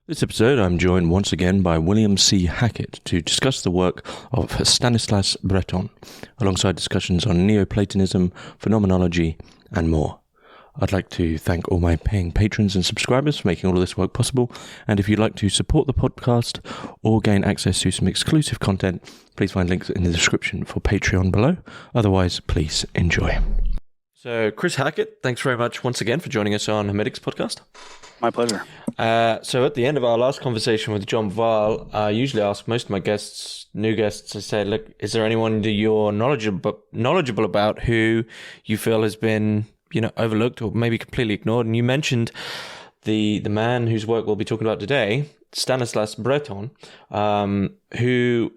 This episode, I'm joined once again by William C. Hackett to discuss the work of Stanislas Breton, alongside discussions on Neoplatonism, phenomenology, and more. I'd like to thank all my paying patrons and subscribers for making all of this work possible, and if you'd like to support the podcast or gain access to some exclusive content, please find links in the description for Patreon below. Otherwise, please enjoy. So, Chris Hackett, thanks very much once again for joining us on Hermitix podcast. My pleasure. So at the end of our last conversation with John Val, I usually ask most of my guests, new guests, I say, look, is there anyone that you're knowledgeable about who you feel has been, overlooked or maybe completely ignored? And you mentioned the man whose work we'll be talking about today, Stanislas Breton, who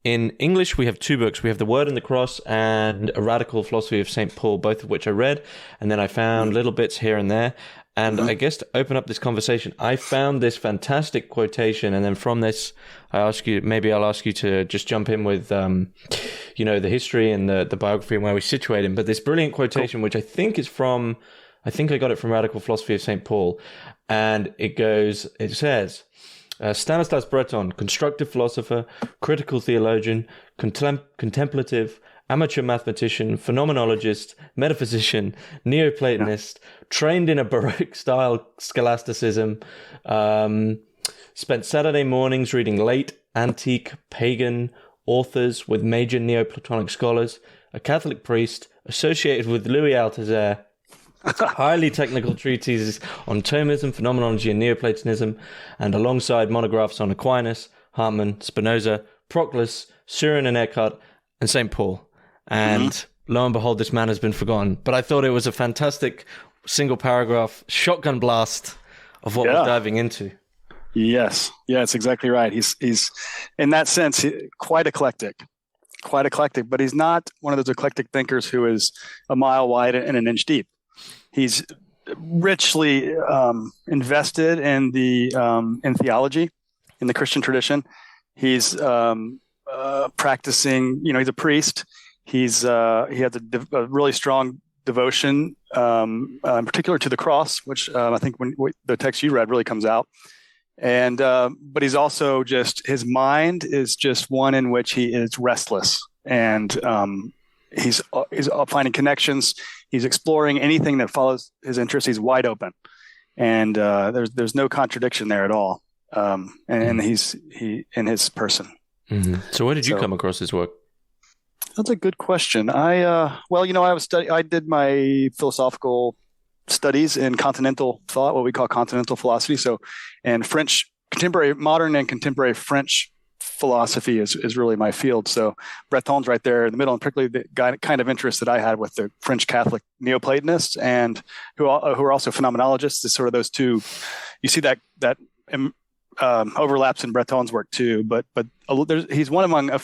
in English we have two books. We have The Word and the Cross and A Radical Philosophy of St. Paul, both of which I read, and then I found little bits here and there. And I guess to open up this conversation, I found this fantastic quotation, and then from this, I'll ask you to just jump in with, the history and the biography and where we situate him. But this brilliant quotation, which I think I got it from Radical Philosophy of St. Paul, and it says, Stanislas Breton, constructive philosopher, critical theologian, contemplative, amateur mathematician, phenomenologist, metaphysician, Neoplatonist, trained in a Baroque-style scholasticism, spent Saturday mornings reading late, antique, pagan authors with major Neoplatonic scholars, a Catholic priest, associated with Louis Althusser, highly technical treatises on Thomism, phenomenology, and Neoplatonism, and alongside monographs on Aquinas, Hartmann, Spinoza, Proclus, Surin and Eckhart, and St. Paul. And lo and behold, this man has been forgotten. But I thought it was a fantastic single paragraph shotgun blast of what we're diving into. Yes, it's exactly right. He's in that sense quite eclectic, but he's not one of those eclectic thinkers who is a mile wide and an inch deep. He's richly invested in in theology, in the Christian tradition. He's practicing. He's a priest. He has a really strong devotion, in particular to the cross, which I think when the text you read really comes out. And but he's also his mind is just one in which he is restless, and he's finding connections. He's exploring anything that follows his interest. He's wide open, and there's no contradiction there at all. And he's in his person. Mm-hmm. So where did you come across his work? That's a good question. I did my philosophical studies in continental thought, what we call continental philosophy. So, and modern and contemporary French philosophy is really my field. So Breton's right there in the middle, and particularly the kind of interest that I had with the French Catholic Neoplatonists, and who are also phenomenologists. Is sort of those two. You see that overlaps in Breton's work too, but he's one among a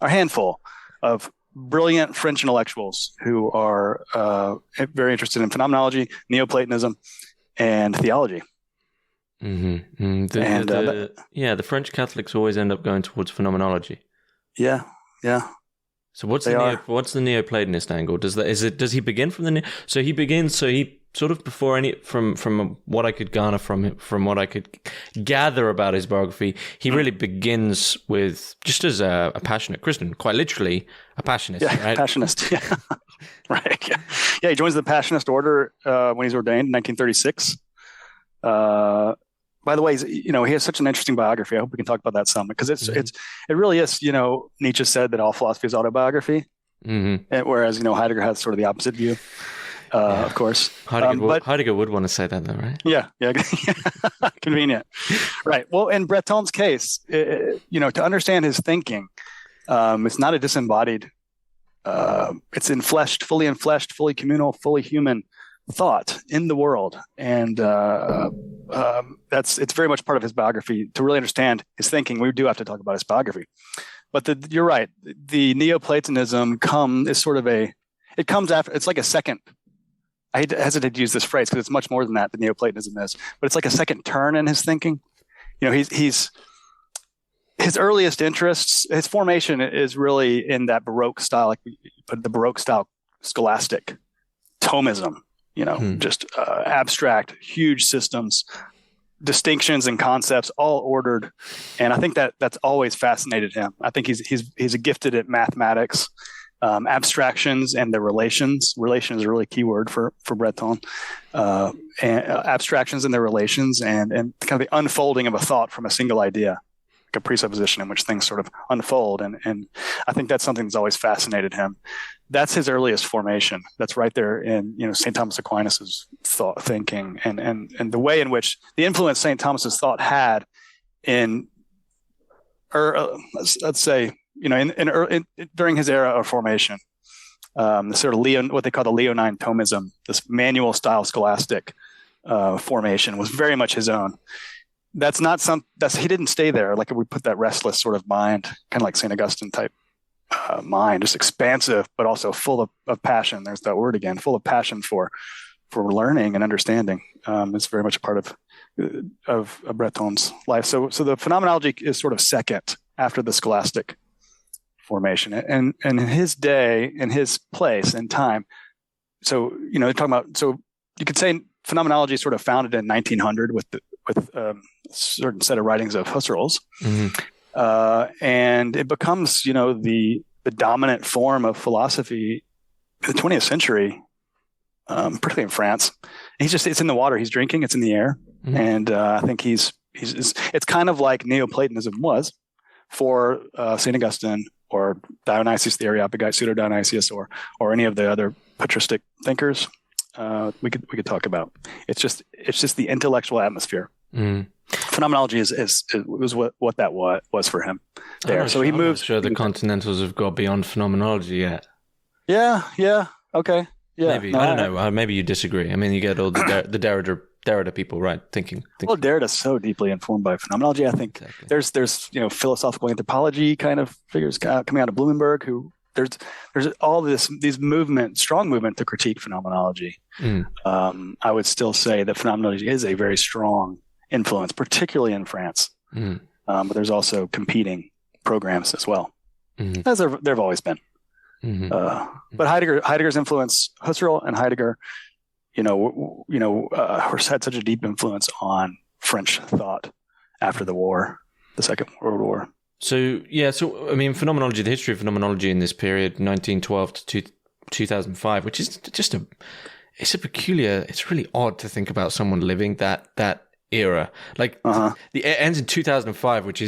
handful of brilliant French intellectuals who are very interested in phenomenology, Neoplatonism, and theology. Mm-hmm. The French Catholics always end up going towards phenomenology. Yeah. So what's the Neoplatonist angle? Does he begin from the so he sort of before from what I could garner from him, from what I could gather about his biography, he really begins with just as a passionate Christian, quite literally a passionist, right? Passionist, yeah. Right. Yeah, he joins the Passionist order when he's ordained in 1936. By the way, he has such an interesting biography. I hope we can talk about that some, because it really is. Nietzsche said that all philosophy is autobiography, and whereas Heidegger has sort of the opposite view. Of course, Heidegger would want to say that, though, right? Yeah, convenient, right? Well, in Breton's case, to understand his thinking, it's not a disembodied. It's fully enfleshed, fully communal, fully human thought in the world, and it's very much part of his biography. To really understand his thinking, we do have to talk about his biography. But you're right. The Neoplatonism it comes after. It's like a second. I hesitate to use this phrase because it's much more than that. The Neoplatonism is, but it's like a second turn in his thinking. He's his earliest interests. His formation is really in that Baroque style, like the Baroque style scholastic Thomism. Just abstract, huge systems distinctions and concepts all ordered, and I think that's always fascinated him. I think he's gifted at mathematics, abstractions and the relations. Relation is a really key word for Breton, and abstractions and their relations, and kind of the unfolding of a thought from a single idea, like a presupposition in which things sort of unfold. And I think that's something that's always fascinated him. That's his earliest formation. That's right there in St. Thomas Aquinas's thinking, and the way in which the influence St. Thomas's thought had in, let's say, during his era of formation, the sort of what they call the Leonine Thomism, this manual style scholastic formation, was very much his own. He didn't stay there. Like, we put that restless sort of mind, kind of like St. Augustine type mind, just expansive, but also full of passion. There's that word again, full of passion for learning and understanding. It's very much a part of Breton's life. So the phenomenology is sort of second after the scholastic formation, and in his day, in his place and time. So they're talking about. So you could say phenomenology is sort of founded in 1900 with a certain set of writings of Husserl's. And it becomes, the dominant form of philosophy in the 20th century, particularly in France. It's in the water he's drinking, it's in the air. And I think it's kind of like Neoplatonism was for St. Augustine, or Dionysius the Areopagite, Pseudo-Dionysius, or any of the other patristic thinkers we could talk about. It's just the intellectual atmosphere. Phenomenology was what that was for him there. So he moved. I'm not sure the Continentals have got beyond phenomenology yet. Yeah. Okay. Yeah. Maybe. I don't know. Maybe you disagree. I mean, you get all the Derrida people, right? Thinking. Well, Derrida's so deeply informed by phenomenology. I think there's philosophical anthropology kind of figures coming out of Blumenberg who. There's all these strong movement to critique phenomenology. I would still say that phenomenology is a very strong influence, particularly in France. But there's also competing programs as well, as there have always been. But Heidegger's influence, Husserl and Heidegger, had such a deep influence on French thought after the Second World War. So I mean, phenomenology, the history of phenomenology in this period, 1912 to 2005, which is just it's really odd to think about someone living that era. Like, it ends in 2005. Which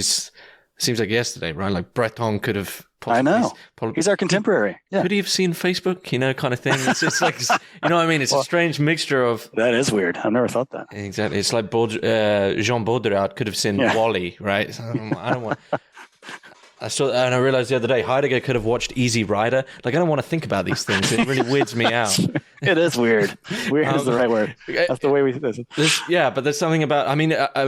seems like yesterday, right? Like, Breton could have possibly... I know. He's our contemporary. Yeah. Could he have seen Facebook, kind of thing? It's like, what I mean? It's a strange mixture of... That is weird. I've never thought that. Exactly. It's like Jean Baudrillard could have seen Wall-E, right? So I don't want... And I realized the other day, Heidegger could have watched Easy Rider. Like, I don't want to think about these things. It really weirds me out. It is weird. Weird is the right word. That's the way we... But there's something about... I mean, I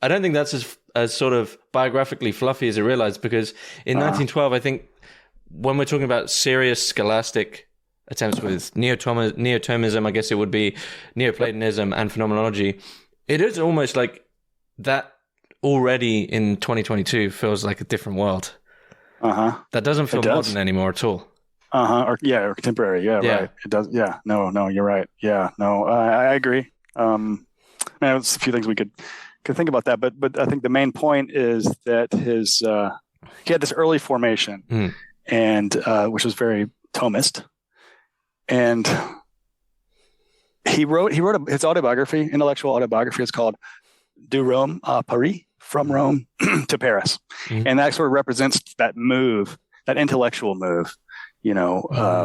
don't think that's as sort of biographically fluffy as I realized, because in 1912, I think when we're talking about serious scholastic attempts with Neo-Thomism, I guess it would be Neoplatonism and phenomenology, it is almost like that already in 2022 feels like a different world. That doesn't feel modern anymore at all. Or contemporary. Yeah, right. It does. Yeah. No, you're right. Yeah. No, I agree. There's a few things we could think about that, but I think the main point is that he had this early formation, and which was very Thomist, and he wrote his autobiography, intellectual autobiography. It's called De Rome à Paris, from Rome to Paris, and that sort of represents that move, that intellectual move,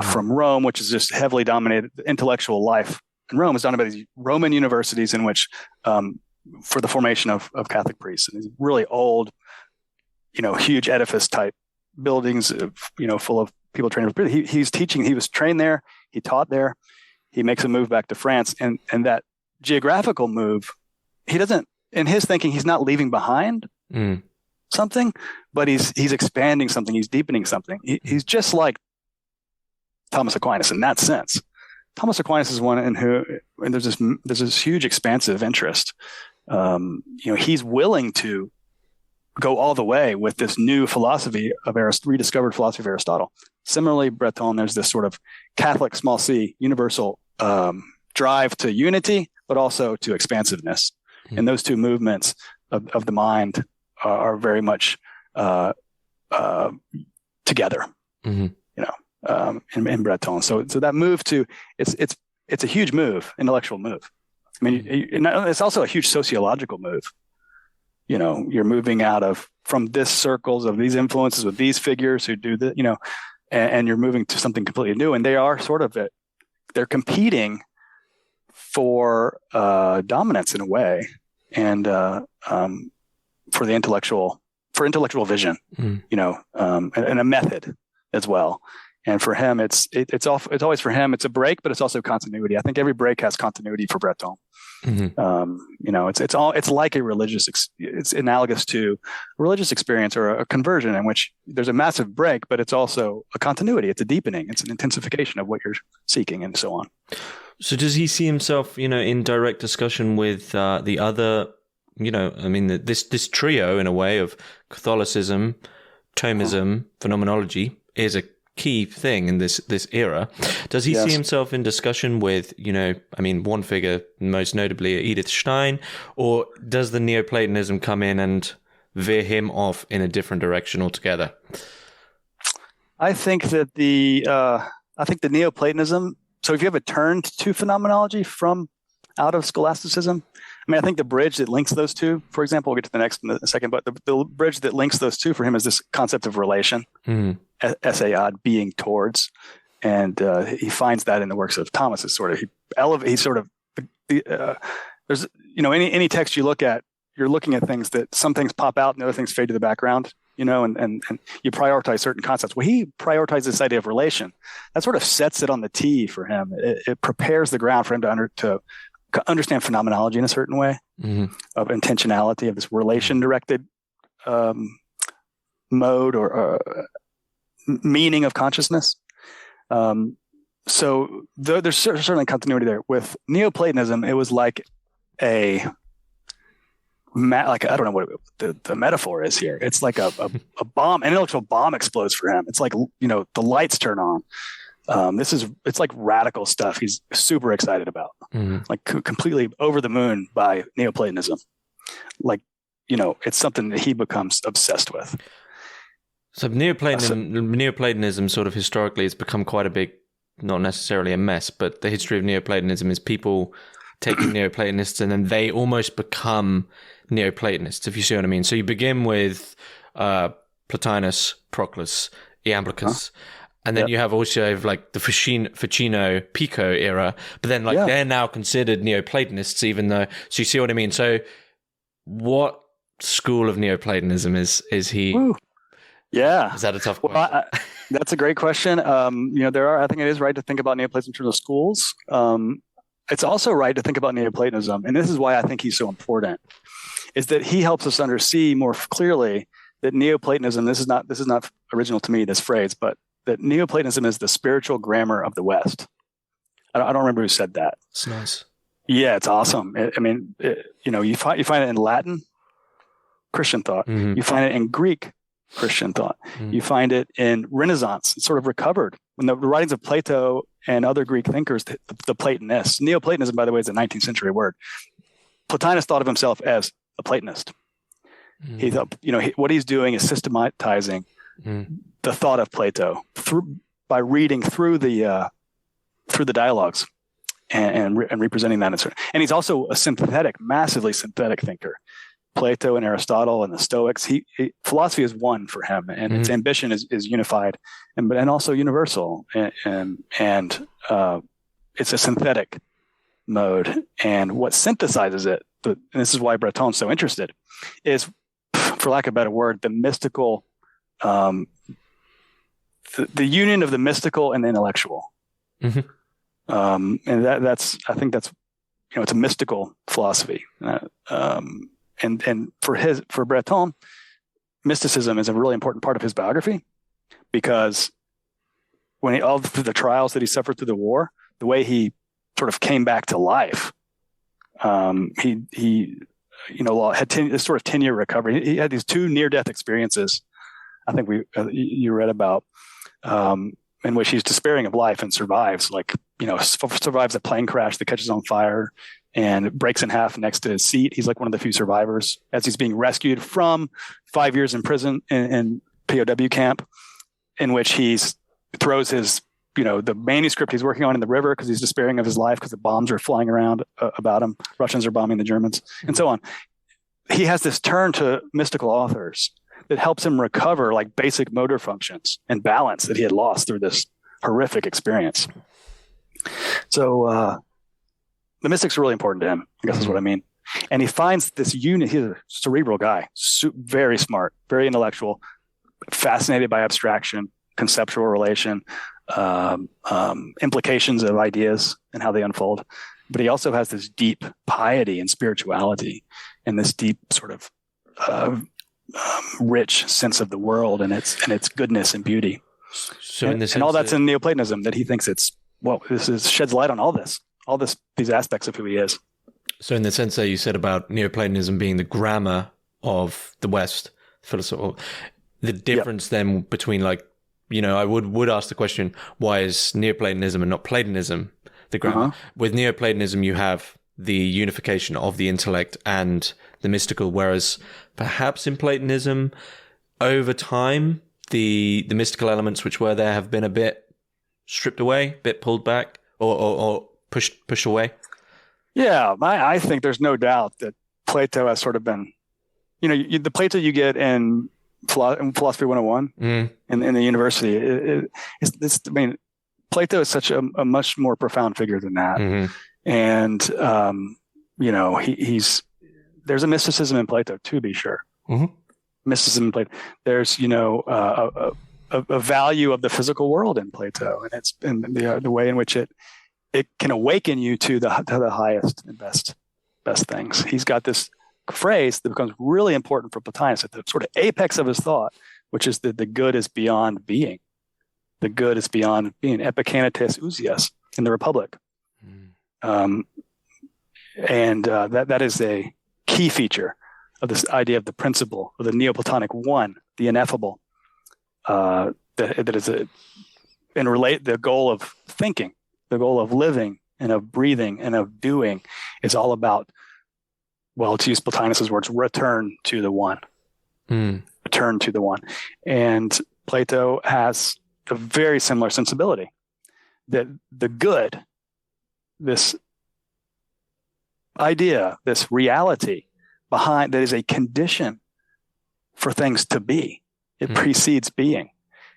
from Rome, which is just heavily dominated. The intellectual life in Rome is dominated by these Roman universities in which for the formation of Catholic priests, and these really old, huge edifice type buildings, full of people trained. He's teaching. He was trained there. He taught there. He makes a move back to France, and that geographical move, he doesn't. In his thinking, he's not leaving behind something, but he's expanding something. He's deepening something. He's just like Thomas Aquinas in that sense. Thomas Aquinas is one and there's this huge expansive interest. He's willing to go all the way with this new philosophy of rediscovered philosophy of Aristotle. Similarly, Breton, there's this sort of Catholic, small c, universal drive to unity, but also to expansiveness. And those two movements of the mind are very much together, in Breton. So that move to it's a huge move, intellectual move. I mean, it's also a huge sociological move. You're moving from this circles of these influences with these figures who do the, and you're moving to something completely new. And they are they're competing for dominance in a way, and for intellectual vision, and a method as well. And for him, it's always for him, it's a break, but it's also continuity. I think every break has continuity for Breton. It's like a religious, it's analogous to a religious experience or a conversion in which there's a massive break, but it's also a continuity. It's a deepening. It's an intensification of what you're seeking, and so on. So does he see himself, in direct discussion with the other, this trio in a way of Catholicism, Thomism, phenomenology is a key thing in this era. Does he see himself in discussion with, one figure, most notably Edith Stein, or does the Neoplatonism come in and veer him off in a different direction altogether? I think that the Neoplatonism, so if you have a turn to phenomenology from out of scholasticism, I think the bridge that links those two, for example, we'll get to the next in a second, but the bridge that links those two for him is this concept of relation, essayad, being towards. And he finds that in the works of Thomas. There's, any text you look at, you're looking at things that some things pop out and other things fade to the background, and you prioritize certain concepts. Well, he prioritizes this idea of relation. That sort of sets it on the tee for him. It prepares the ground for him to understand phenomenology in a certain way, of intentionality, of this relation-directed mode or meaning of consciousness. So there's certainly continuity there. With Neoplatonism, it was like I don't know what the metaphor is here. It's like a bomb, an intellectual bomb explodes for him. It's like, the lights turn on. It's like radical stuff he's super excited about, like completely over the moon by Neoplatonism. It's something that he becomes obsessed with. So Neoplatonism sort of historically has become quite a big, not necessarily a mess, but the history of Neoplatonism is people taking Neoplatonists and then they almost become Neoplatonists, if you see what I mean. So you begin with Plotinus, Proclus, Iamblichus, and then you have also like the Ficino, Pico era, but then they're now considered Neoplatonists, even though. So you see what I mean. So what school of Neoplatonism is he? Ooh. Yeah, is that a tough question? That's a great question. I think it is right to think about Neoplatonism in terms of schools. It's also right to think about Neoplatonism, and this is why I think he's so important, is that he helps us see more clearly that Neoplatonism. This is not original to me, this phrase, but that Neoplatonism is the spiritual grammar of the West. I don't remember who said that. It's nice. Yeah, it's awesome. You find it in Latin, Christian thought. Mm-hmm. You find it in Greek, Christian thought. Mm-hmm. You find it in Renaissance. It's sort of recovered when the writings of Plato and other Greek thinkers, the Platonists. Neoplatonism, by the way, is a 19th century word. Plotinus thought of himself as a Platonist. Mm-hmm. He thought, what he's doing is systematizing the thought of Plato by reading through the dialogues and representing that. And he's also a massively synthetic thinker. Plato and Aristotle and the Stoics. Philosophy is one for him, and its ambition is unified and also universal. And it's a synthetic mode. And what synthesizes it, and this is why Breton's so interested, is, for lack of a better word, the mystical, the union of the mystical and the intellectual. Mm-hmm. And I think that's it's a mystical philosophy. And for Breton, mysticism is a really important part of his biography, because when all through the trials that he suffered through the war, the way he sort of came back to life, he had this sort of 10-year recovery. He had these 2 near-death experiences, I think you read about, in which he's despairing of life and survives, survives a plane crash that catches on fire. and breaks in half next to his seat. He's like one of the few survivors as he's being rescued from 5 years in prison in POW camp, in which he throws his, the manuscript he's working on in the river because he's despairing of his life because the bombs are flying around about him. Russians are bombing the Germans and so on. He has this turn to mystical authors that helps him recover like basic motor functions and balance that he had lost through this horrific experience. So the mystics are really important to him, I guess is what I mean. And he finds this unit. He's a cerebral guy, very smart, very intellectual, fascinated by abstraction, conceptual relation, implications of ideas and how they unfold. But he also has this deep piety and spirituality and this deep sort of rich sense of the world and its goodness and beauty. So in this, and all that's in Neoplatonism, that he thinks sheds light on these aspects of who he is. So in the sense that you said about Neoplatonism being the grammar of the West, the difference then between I would ask the question, why is Neoplatonism and not Platonism the grammar? With Neoplatonism, you have the unification of the intellect and the mystical, whereas perhaps in Platonism, over time, the mystical elements which were there have been a bit stripped away, a bit pulled back, or pushed away. Yeah, I think there's no doubt that Plato has sort of been, the Plato you get in Philosophy 101 in the university. Plato is such a much more profound figure than that. And, there's a mysticism in Plato, to be sure. Mysticism in Plato. There's, a value of the physical world in Plato, and it's in the way in which it can awaken you to the highest and best things. He's got this phrase that becomes really important for Plotinus at the sort of apex of his thought, which is that the good is beyond being. The good is beyond being, epikanites ousios in the Republic. That is a key feature of this idea of the principle of the Neoplatonic one, the ineffable, that is the goal of thinking, the goal of living and of breathing and of doing is all about, well, to use Plotinus's words, return to the one. Return to the one. And Plato has a very similar sensibility that the good, this idea, this reality behind that is a condition for things to be. It precedes being.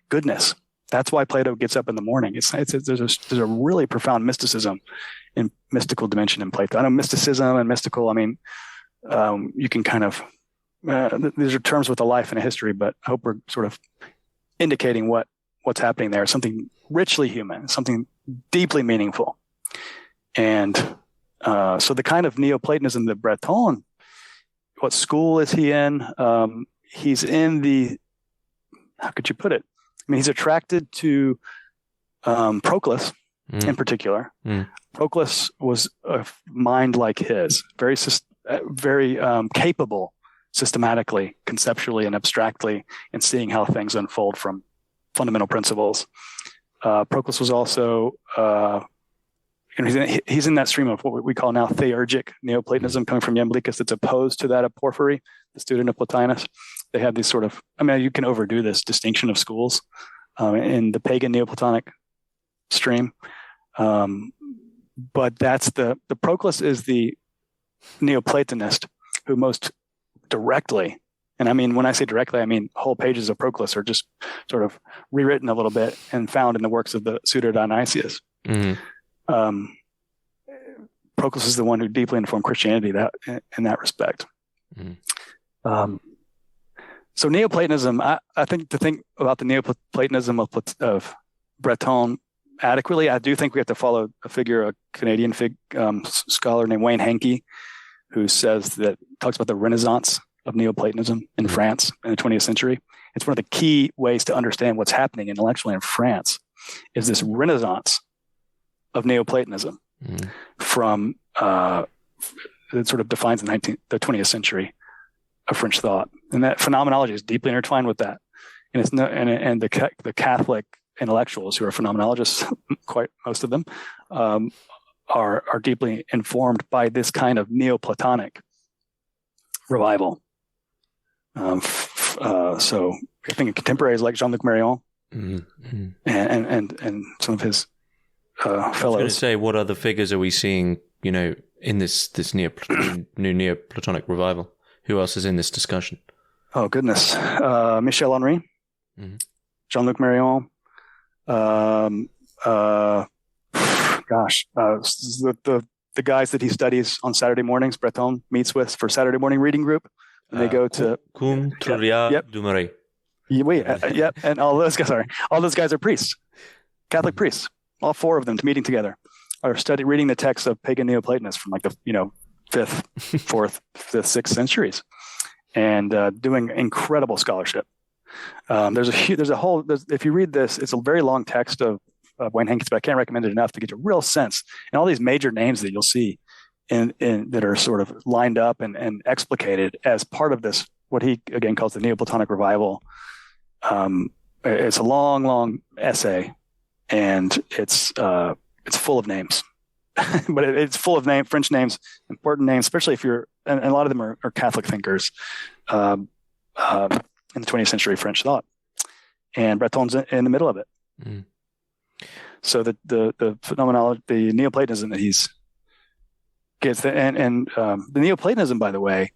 Goodness. That's why Plato gets up in the morning. There's a really profound mysticism and mystical dimension in Plato. I know mysticism and mystical, you can kind of, these are terms with a life and a history, but I hope we're sort of indicating what's happening there. Something richly human, something deeply meaningful. And so the kind of Neoplatonism that Breton, what school is he in? He's in how could you put it? He's attracted to Proclus in particular. Proclus was a mind like his, very capable systematically, conceptually, and abstractly in seeing how things unfold from fundamental principles. Proclus was also, he's in that stream of what we call now theurgic Neoplatonism coming from Iamblichus that's opposed to that of Porphyry, the student of Plotinus. They have these sort of, you can overdo this distinction of schools in the pagan Neoplatonic stream. But that's the Proclus is the Neoplatonist who most directly, and when I say directly, I mean whole pages of Proclus are just sort of rewritten a little bit and found in the works of the Pseudo-Dionysius. Proclus is the one who deeply informed Christianity in that respect. So Neoplatonism, I think to think about the Neoplatonism of Breton adequately, I do think we have to follow a Canadian scholar named Wayne Henke, who talks about the Renaissance of Neoplatonism in France in the 20th century. It's one of the key ways to understand what's happening intellectually in France is this Renaissance of Neoplatonism from it sort of defines the 20th century of French thought, and that phenomenology is deeply intertwined with that. And the Catholic intellectuals who are phenomenologists, quite most of them, are deeply informed by this kind of Neoplatonic revival. So I think of contemporaries like Jean-Luc Marion and some of his fellows. I was going to say, what other figures are we seeing, in this new Neoplatonic revival? Who else is in this discussion? Oh, goodness. Michel Henry, Jean-Luc Marion, the guys that he studies on Saturday mornings, Breton meets with for Saturday morning reading group. And they go to Dumouriez. And all those guys are priests, Catholic priests. All four of them meeting together are reading the texts of pagan Neoplatonists from like the 5th, 4th, 5th, 6th centuries, and doing incredible scholarship. If you read this, it's a very long text of Wayne Hankins, but I can't recommend it enough to get a real sense. And all these major names that you'll see in that are sort of lined up and explicated as part of this, what he again calls the Neoplatonic revival. It's a long essay, and it's full of names, but it's full of French names, important names, especially if you're, and a lot of them are Catholic thinkers in the 20th century French thought, and Breton's in the middle of it. So the phenomenology, the Neoplatonism that he's gets, and the Neoplatonism, by the way,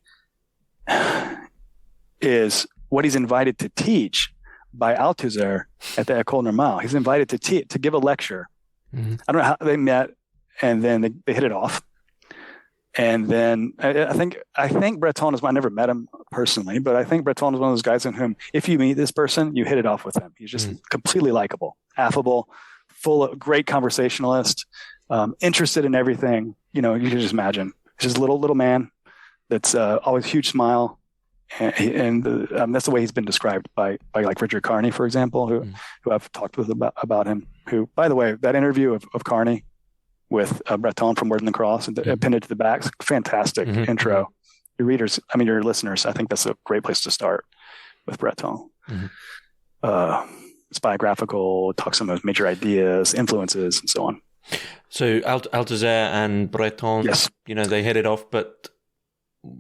is what he's invited to teach by Althusser at the École Normale. He's invited to give a lecture. I don't know how they met, and then they hit it off. And then I think Breton is. I never met him personally, but I think Breton is one of those guys in whom, if you meet this person, you hit it off with him. He's just completely likable, affable, full of great conversationalist, interested in everything. You can just imagine. He's just a little man that's always huge smile. And that's the way he's been described by like Richard Carney, for example, who I've talked with about him. Who, by the way, that interview of Carney with Breton from Word in the Cross and appended to the back, fantastic intro. Your listeners, I think that's a great place to start with Breton. It's biographical, talks on those major ideas, influences, and so on. So Althusser and Breton, yes, they hit it off, but.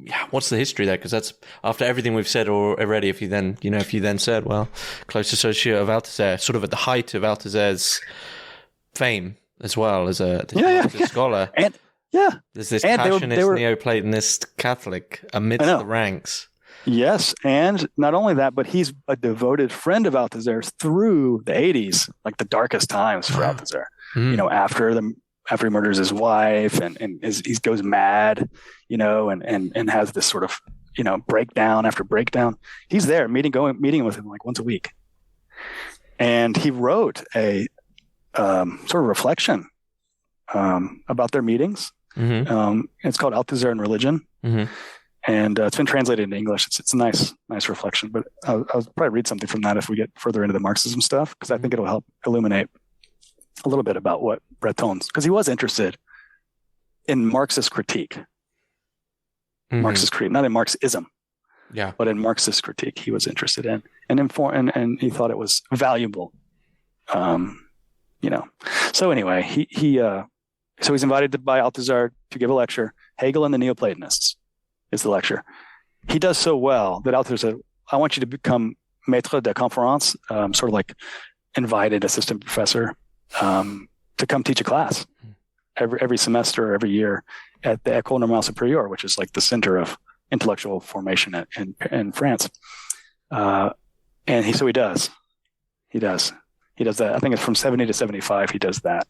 Yeah, what's the history there? Because that's after everything we've said already. If you then said, well, close associate of Althusser, sort of at the height of Althusser's fame as well as a scholar, and there's this passionate Neoplatonist Catholic amidst the ranks. Yes, and not only that, but he's a devoted friend of Althusser's through the 80s, like the darkest times for Althusser. After he murders his wife and he goes mad, and has this sort of, breakdown after breakdown. He's there meeting with him like once a week. And he wrote a sort of reflection about their meetings. It's called Althusser and Religion. And it's been translated into English. It's a nice reflection, but I'll probably read something from that if we get further into the Marxism stuff, because I think it'll help illuminate a little bit about what Breton's, because he was interested in Marxist critique. Marxist critique, not in Marxism, but in Marxist critique he was interested in, and he thought it was valuable. So anyway, he's invited by Althusser to give a lecture. Hegel and the Neoplatonists is the lecture. He does so well that Althusser said, I want you to become maître de conférence, sort of like invited assistant professor, to come teach a class every semester or every year at the École Normale Supérieure, which is like the center of intellectual formation in France. And he does that. I think it's from 70 to 75. He does that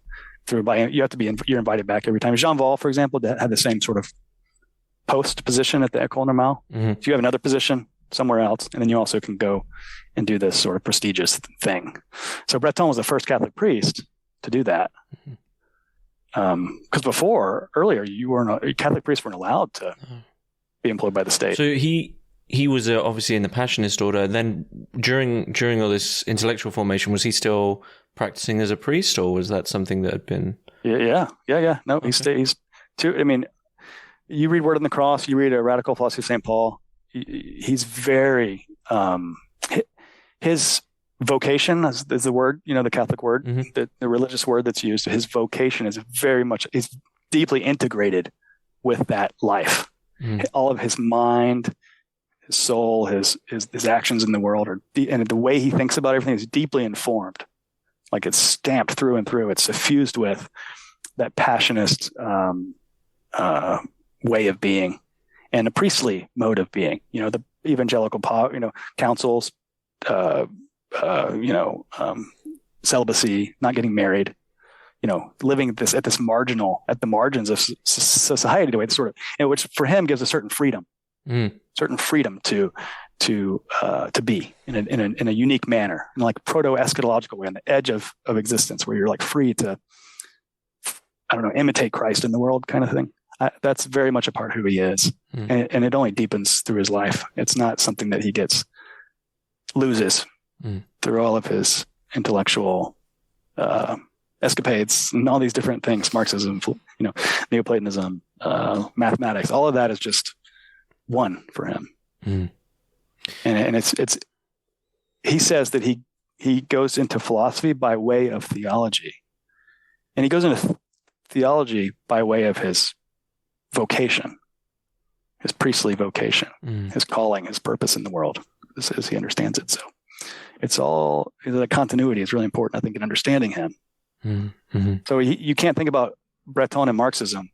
you're invited back every time. Jean Val, for example, had the same sort of post position at the École Normale. So you have another position somewhere else, and then you also can go and do this sort of prestigious thing. So Breton was the first Catholic priest to do that. Because earlier, Catholic priests weren't allowed to be employed by the state. So he was obviously in the Passionist order. Then during all this intellectual formation, was he still practicing as a priest, or was that something that had been? Yeah. No, okay. He's too. I mean, you read Word on the Cross, you read a Radical Philosophy of St. Paul. He's very his vocation is the word, the Catholic word, Mm-hmm. the religious word that's used. His vocation is he's deeply integrated with that life. Mm-hmm. All of his mind, his soul, his actions in the world and the way he thinks about everything is deeply informed. Like it's stamped through and through. It's suffused with that passionist way of being and a priestly mode of being. The evangelical councils, celibacy, not getting married, living at the margins of society, the way sort of, which for him gives a certain freedom to be in a unique manner, in like proto-eschatological way, on the edge of existence, where you're like free to, I don't know, imitate Christ in the world, kind of thing. That's very much a part of who he is, and it only deepens through his life. It's not something that he loses through all of his intellectual escapades and all these different things, Marxism, Neoplatonism, mathematics. All of that is just one for him. And it's he says that he goes into philosophy by way of theology, and he goes into theology by way of his vocation, his priestly vocation, his calling, his purpose in the world, as he understands it. So it's all, the continuity is really important, I think, in understanding him. Mm-hmm. So you can't think about Breton and Marxism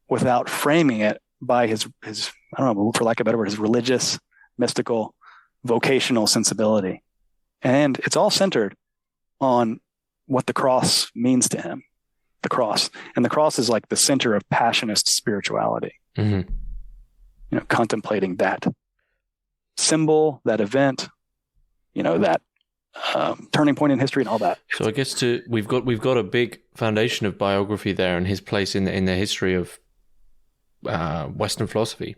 without framing it by his I don't know, for lack of a better word, his religious, mystical, vocational sensibility. And it's all centered on what the cross means to him. The cross. And the cross is like the center of passionist spirituality. Contemplating that symbol, that event, that turning point in history and all that. So I guess we've got a big foundation of biography there and his place in the history of Western philosophy.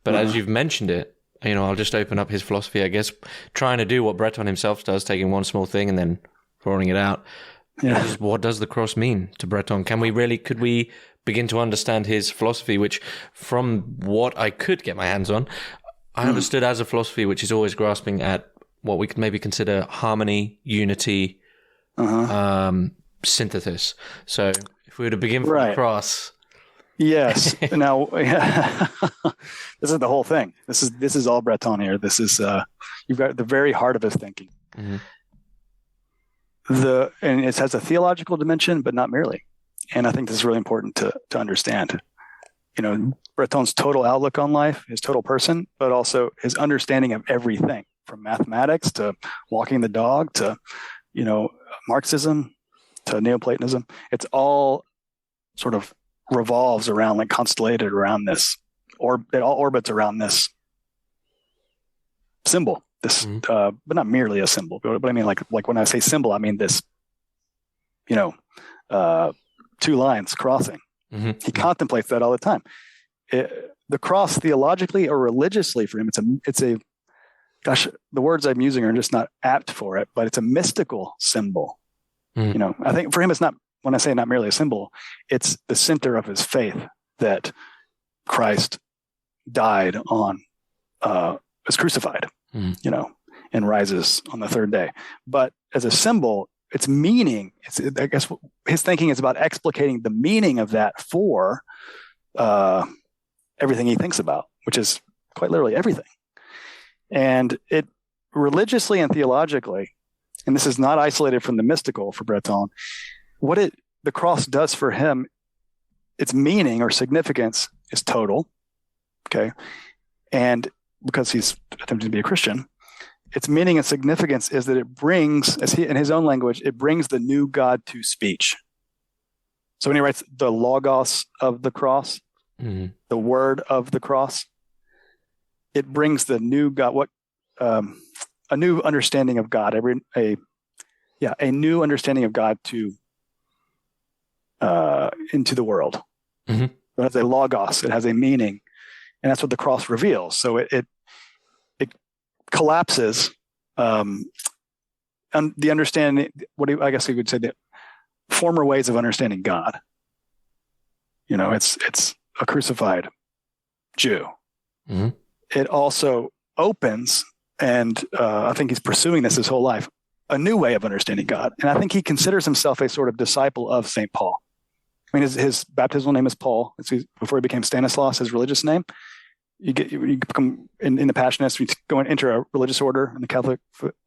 But as you've mentioned it, I'll just open up his philosophy, I guess, trying to do what Breton himself does, taking one small thing and then rolling it out. Yeah. What does the cross mean to Breton? Could we begin to understand his philosophy, which from what I could get my hands on, I understood as a philosophy which is always grasping at what we could maybe consider harmony, unity, synthesis. So if we were to begin from the cross. Yes. Now, this is the whole thing. This is all Breton here. This is you've got the very heart of his thinking. Mm-hmm. And it has a theological dimension, but not merely. And I think this is really important to understand. Breton's total outlook on life, his total person, but also his understanding of everything, from mathematics to walking the dog to, Marxism to Neoplatonism. It's all sort of revolves around, like constellated around this, or it all orbits around this symbol. This, but not merely a symbol. But I mean, like when I say symbol, I mean this, two lines crossing. Mm-hmm. He contemplates that all the time. The cross, theologically or religiously, for him, it's a. Gosh, the words I'm using are just not apt for it, but it's a mystical symbol. I think for him, it's not. When I say not merely a symbol, it's the center of his faith that Christ died on, was crucified. And rises on the third day. But as a symbol, its meaning, I guess his thinking is about explicating the meaning of that for everything he thinks about, which is quite literally everything. And it religiously and theologically, and this is not isolated from the mystical for Breton, the cross does for him, its meaning or significance is total. Okay. And because he's attempting to be a Christian, its meaning and significance is that it brings, as he in his own language, it brings the new God to speech. So when he writes the logos of the cross, the word of the cross, it brings the new God, a new understanding of God, a new understanding of God to into the world. Mm-hmm. It has a logos, it has a meaning, and that's what the cross reveals. So it collapses the understanding. I guess we would say the former ways of understanding God. It's a crucified Jew. Mm-hmm. It also opens, and I think he's pursuing this his whole life, a new way of understanding God. And I think he considers himself a sort of disciple of St. Paul. I mean, his baptismal name is Paul. Before he became Stanislas, his religious name. You become in the Passionists, you go and enter a religious order in the Catholic.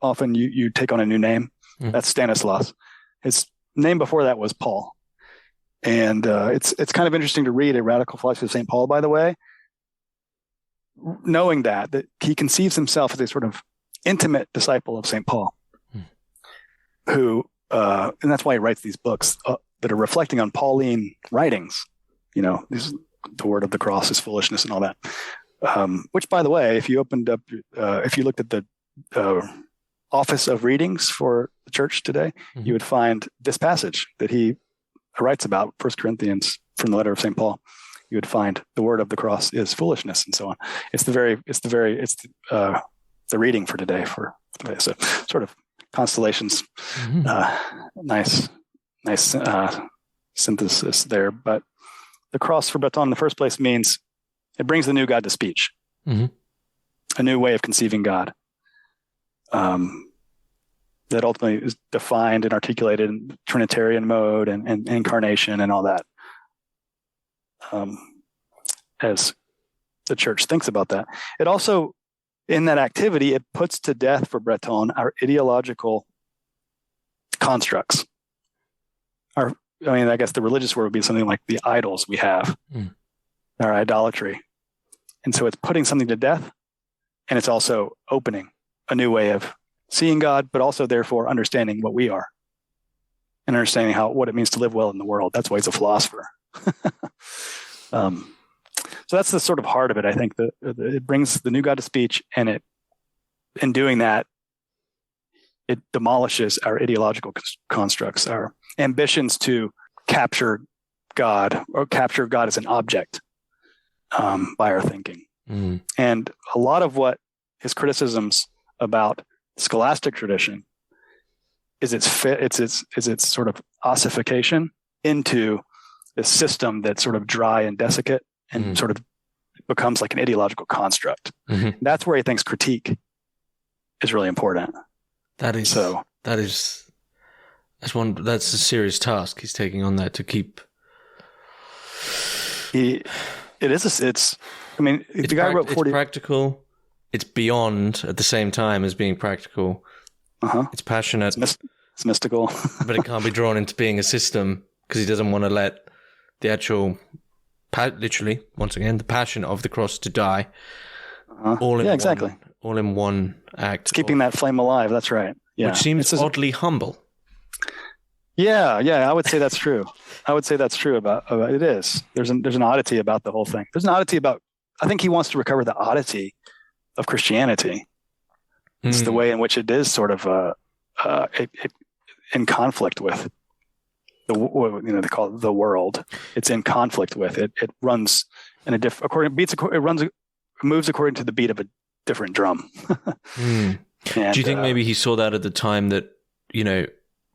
Often you take on a new name. That's Stanislas. His name before that was Paul. And it's kind of interesting to read a radical philosophy of St. Paul, by the way, knowing that he conceives himself as a sort of intimate disciple of St. Paul, who, and that's why he writes these books that are reflecting on Pauline writings, the word of the cross is foolishness and all that. Which, by the way, if you looked at the office of readings for the church today, you would find this passage that he writes about, 1 Corinthians from the letter of St. Paul. You would find the word of the cross is foolishness and so on. It's the reading for today So sort of constellations, nice synthesis there. But the cross for Breton in the first place means it brings the new God to speech, a new way of conceiving God that ultimately is defined and articulated in Trinitarian mode and incarnation and all that. As the church thinks about that, it also, in that activity, it puts to death for Breton our ideological constructs. I guess the religious word would be something like the idols we have, our idolatry. And so it's putting something to death, and it's also opening a new way of seeing God, but also therefore understanding what we are and understanding what it means to live well in the world. That's why he's a philosopher. So that's the sort of heart of it. I think that it brings the new God to speech, and in doing that, it demolishes our ideological constructs, our ambitions to capture God or capture God as an object by our thinking. And a lot of what his criticisms about scholastic tradition is its sort of ossification into this system that's sort of dry and desiccant and sort of becomes like an ideological construct. That's where he thinks critique is really important. That's a serious task he's taking on that to keep. It's the guy wrote 40. It's practical. It's beyond at the same time as being practical. It's passionate. It's mystical. But it can't be drawn into being a system because he doesn't want to let the actual, literally, once again, the passion of the cross to die. All in one act. It's keeping that flame alive. That's right. Yeah. Which seems oddly humble. Yeah. I would say that's true. About it is. There's an oddity about the whole thing. There's an oddity about. I think he wants to recover the oddity of Christianity. It's the way in which it is sort of in conflict with they call it the world. It's in conflict with it. It runs in a moves according to the beat of a different drum. And, do you think maybe he saw that at the time that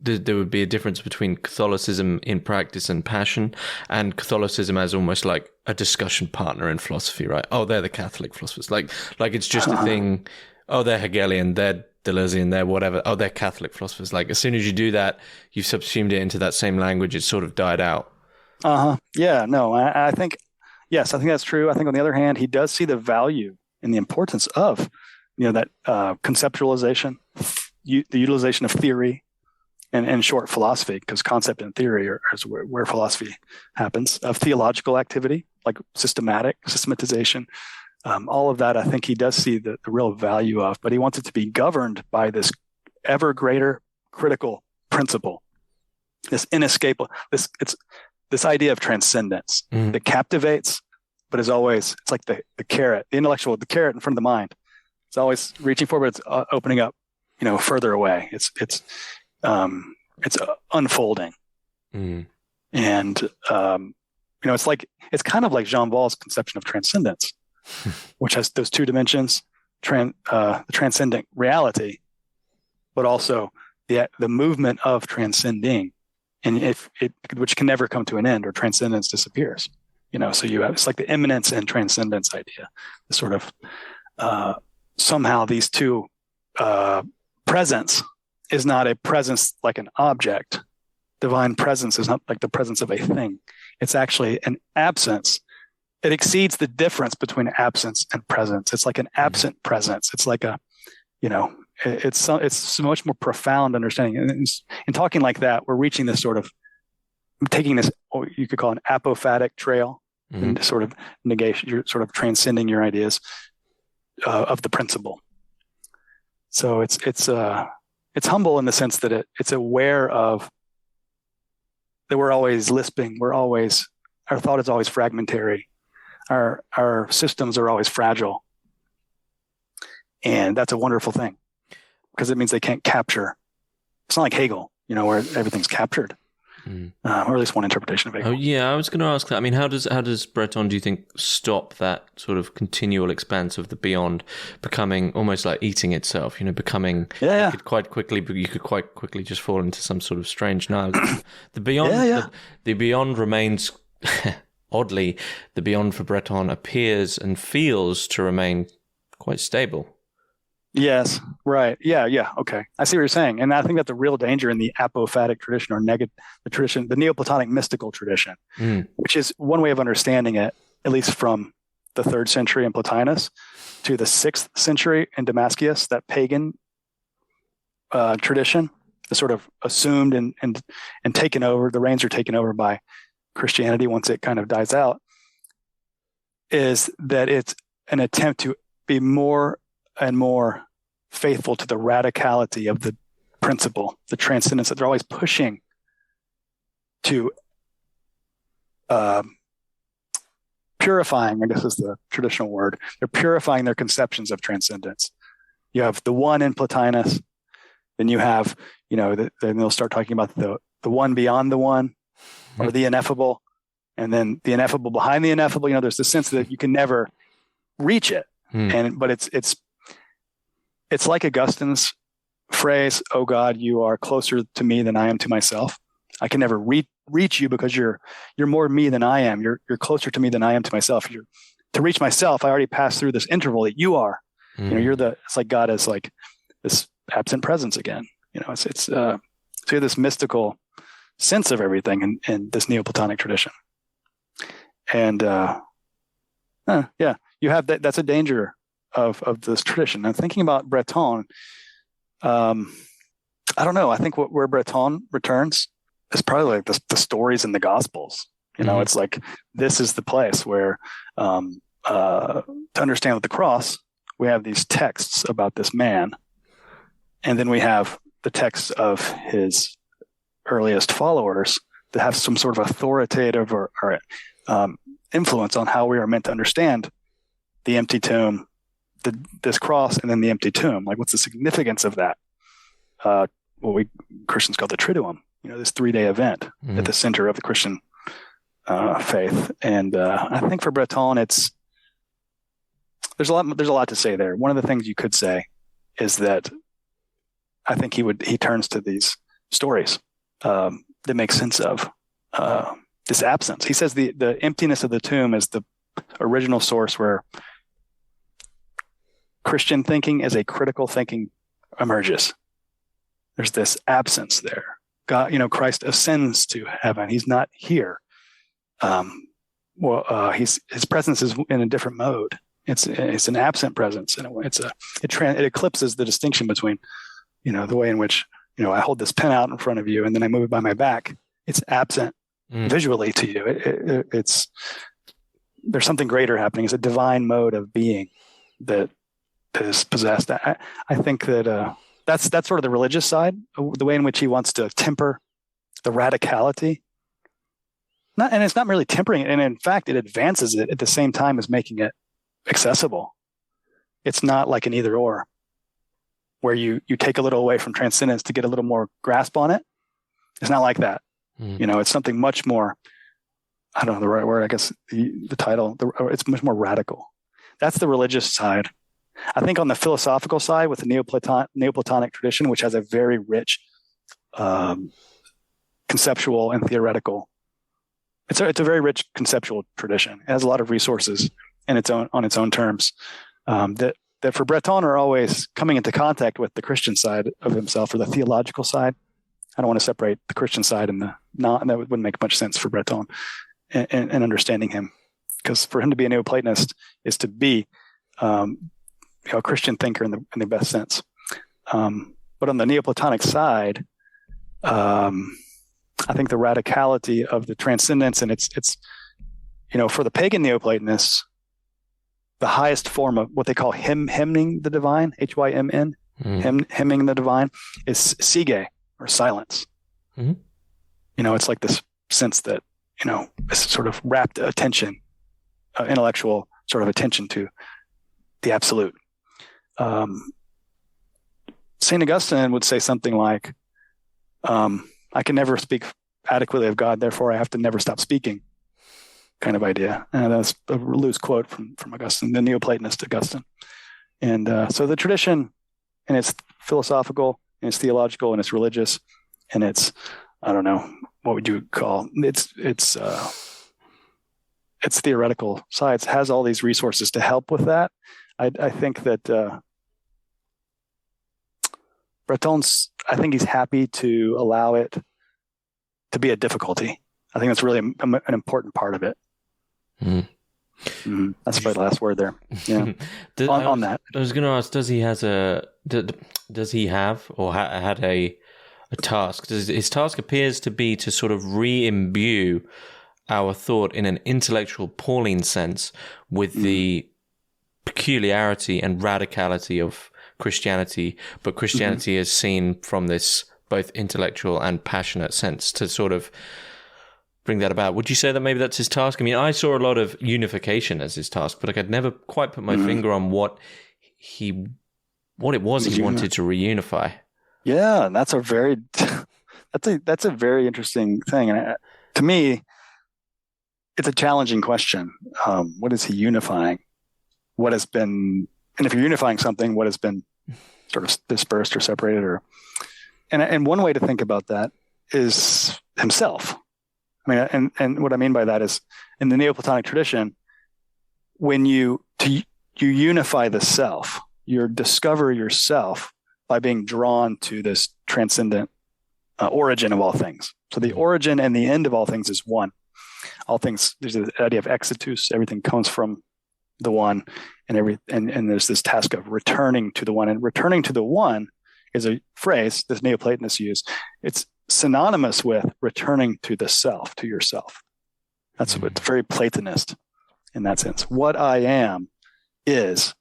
there would be a difference between Catholicism in practice and passion, and Catholicism as almost like a discussion partner in philosophy, right? Oh, they're the Catholic philosophers. Like it's just a thing. Oh, they're Hegelian, they're Deleuzean, they're whatever. Oh, they're Catholic philosophers. Like as soon as you do that, you've subsumed it into that same language. It's sort of died out. Yeah, no, I think, yes, I think that's true. I think on the other hand, he does see the value and the importance of, that conceptualization, the utilization of theory, and short philosophy, because concept and theory is where philosophy happens, of theological activity, like systematization, all of that. I think he does see the real value of, but he wants it to be governed by this ever greater critical principle, this inescapable, this idea of transcendence that captivates, but is always, it's like the carrot, the intellectual, the carrot in front of the mind. It's always reaching forward. It's opening up, further away. It's unfolding. And, it's kind of like Jean Val's conception of transcendence, which has those two dimensions, the transcendent reality, but also the movement of transcending, and which can never come to an end, or transcendence disappears. So you have, it's like the immanence and transcendence idea, the sort of somehow these two presents is not a presence like an object. Divine presence is not like the presence of a thing. It's actually an absence. It exceeds the difference between absence and presence. It's like an absent presence. It's like a, it's so much more profound understanding. And in talking like that, we're reaching this sort of, taking this, you could call it an apophatic trail, and sort of negation. You're sort of transcending your ideas of the principle. So it's humble in the sense that it's aware of that we're always lisping. Our thought is always fragmentary. Our systems are always fragile. And that's a wonderful thing because it means they can't capture. It's not like Hegel, where everything's captured, or at least one interpretation of Hegel. Oh, yeah, I was going to ask that. I mean, how does Breton, do you think, stop that sort of continual expanse of the beyond becoming almost like eating itself? Becoming you could quite quickly just fall into some sort of strange nihilism. The beyond remains. Oddly, the beyond for Breton appears and feels to remain quite stable. Yes, right. Yeah, okay. I see what you're saying. And I think that the real danger in the apophatic tradition or the Neoplatonic mystical tradition, which is one way of understanding it, at least from the 3rd century in Plotinus to the 6th century in Damascus, that pagan tradition, the sort of assumed and taken over, the reins are taken over by Christianity once it kind of dies out, is that it's an attempt to be more and more faithful to the radicality of the principle, the transcendence, that they're always pushing to purifying, I guess is the traditional word. They're purifying their conceptions of transcendence. You have the one in Plotinus, then you have, then they'll start talking about the one beyond the one, or the ineffable, and then the ineffable behind the ineffable. There's this sense that you can never reach it, but it's like Augustine's phrase, "Oh God, you are closer to me than I am to myself. I can never reach you because you're more me than I am. You're closer to me than I am to myself. To reach myself, I already passed through this interval that you are. It's like God is like this absent presence again. So you have this mystical sense of everything in this Neoplatonic tradition. And you have that. That's a danger of this tradition. And thinking about Breton, I don't know. I think where Breton returns is probably like the stories in the Gospels. It's like this is the place where to understand with the cross, we have these texts about this man, and then we have the texts of his earliest followers that have some sort of authoritative or influence on how we are meant to understand the empty tomb, this cross, and then the empty tomb. Like, what's the significance of that? What we Christians call the Triduum. This 3-day event at the center of the Christian faith. And I think for Breton, there's a lot to say there. One of the things you could say is that I think he turns to these stories that make sense of this absence. He says the emptiness of the tomb is the original source where Christian thinking as a critical thinking emerges. There's this absence there. God, Christ ascends to heaven. He's not here. His presence is in a different mode. It's an absent presence. It eclipses the distinction between, the way in which, I hold this pen out in front of you and then I move it by my back. It's absent visually to you. There's something greater happening. It's a divine mode of being that is possessed. I think that that's sort of the religious side, the way in which he wants to temper the radicality. And it's not really tempering it, and in fact, it advances it at the same time as making it accessible. It's not like an either or, where you take a little away from transcendence to get a little more grasp on it. It's not like that. It's something much more. I don't know the right word. I guess the title. It's much more radical. That's the religious side. I think on the philosophical side, with the Neoplatonic tradition, which has a very rich conceptual and theoretical, it's a very rich conceptual tradition. It has a lot of resources on its own terms that that for Breton are always coming into contact with the Christian side of himself, or the theological side. I don't want to separate the Christian side and the not, and that wouldn't make much sense for Breton and understanding him, because for him to be a Neoplatonist is to be a Christian thinker in the best sense. But on the Neoplatonic side, I think the radicality of the transcendence, and it's for the pagan Neoplatonists, the highest form of what they call hymning the divine, hymn, hymning the divine, is sige, or silence. Mm-hmm. It's like this sense that this sort of rapt attention, intellectual sort of attention to the absolute. St. Augustine would say something like, I can never speak adequately of God, therefore I have to never stop speaking, kind of idea. And that's a loose quote from Augustine, the Neoplatonist Augustine. And so the tradition, and it's philosophical, and it's theological, and it's religious, and it's, I don't know, what would you call it's theoretical sides, has all these resources to help with that. I think that Breton's, I think he's happy to allow it to be a difficulty. I think that's really an important part of it. Mm. Mm-hmm. That's probably the last word there. Yeah. on that, I was going to ask: does he have or had a task? His task appears to be to sort of re-imbue our thought in an intellectual Pauline sense with the peculiarity and radicality of Christianity, but Christianity is seen from this both intellectual and passionate sense to sort of bring that about. Would you say that maybe that's his task? I mean, I saw a lot of unification as his task, but I'd never quite put my finger on what it was he wanted to reunify. Yeah, and that's a very interesting thing, and to me, it's a challenging question. What is he unifying? What has been, and if you're unifying something, what has been sort of dispersed or separated, and one way to think about that is himself. I mean, and what I mean by that is, in the Neoplatonic tradition, when you unify the self, you discover yourself by being drawn to this transcendent origin of all things. So the origin and the end of all things is one. All things, there's the idea of exitus, everything comes from the one, and there's this task of returning to the one. And returning to the one is a phrase that Neoplatonists use. It's synonymous with returning to the self, to yourself. That's what's very Platonist in that sense. What I am is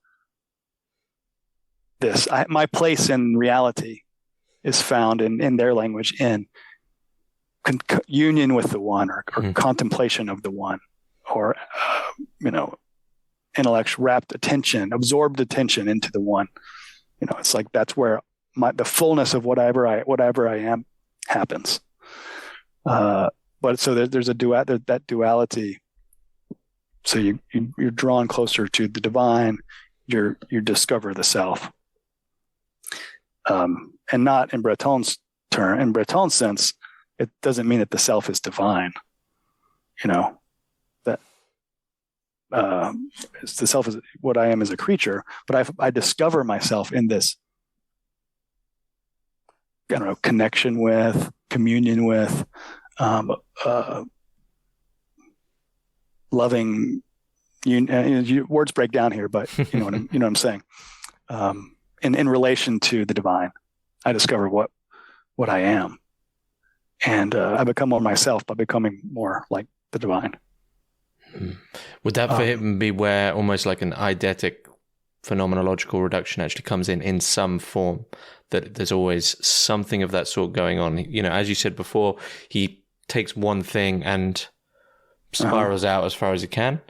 this. My place in reality is found in their language in union with the one, or contemplation of the one, or intellectual rapt attention, absorbed attention into the one. It's like that's where the fullness of whatever I am happens. But so there's that duality. So you're drawn closer to the divine. You discover the self, and not in Breton's term. In Breton's sense, it doesn't mean that the self is divine. That the self is what I am as a creature, but I discover myself in this, I don't know, connection with, communion with, loving. Words break down here, but you know what I'm saying. In relation to the divine, I discover what I am, and I become more myself by becoming more like the divine. Would that for him be where almost like an eidetic phenomenological reduction actually comes in some form, that there's always something of that sort going on? As you said before, he takes one thing and spirals out as far as he can.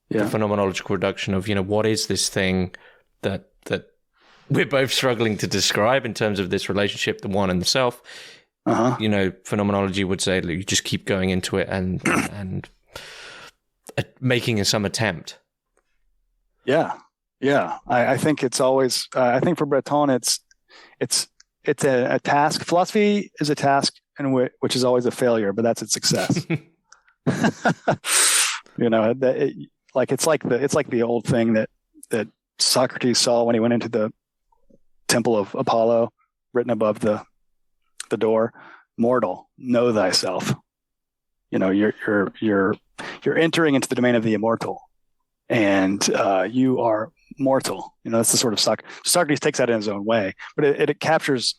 Yeah. The phenomenological reduction of, what is this thing that we're both struggling to describe in terms of this relationship, the one and the self. Phenomenology would say, you just keep going into it and making some attempt. Yeah. I think it's always. I think for Breton, it's a task. Philosophy is a task, which is always a failure, but that's its success. It's like the old thing that Socrates saw when he went into the temple of Apollo, written above the door, mortal, know thyself. You're entering into the domain of the immortal, and you are mortal. That's the sort of Socrates takes that in his own way, but it captures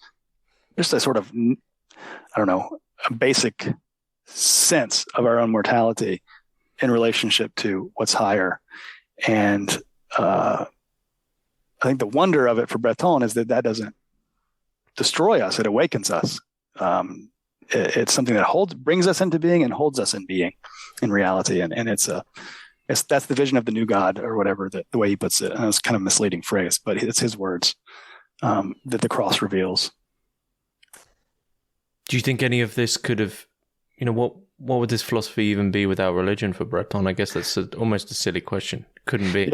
just a sort of, I don't know, a basic sense of our own mortality in relationship to what's higher. And I think the wonder of it for Breton is that doesn't destroy us; it awakens us. It's something that brings us into being and holds us in being, in reality. And that's the vision of the new God, or whatever, the way he puts it. And it's kind of a misleading phrase, but it's his words that the cross reveals. Do you think any of this could have, what would this philosophy even be without religion for Breton? I guess that's almost a silly question. Couldn't be.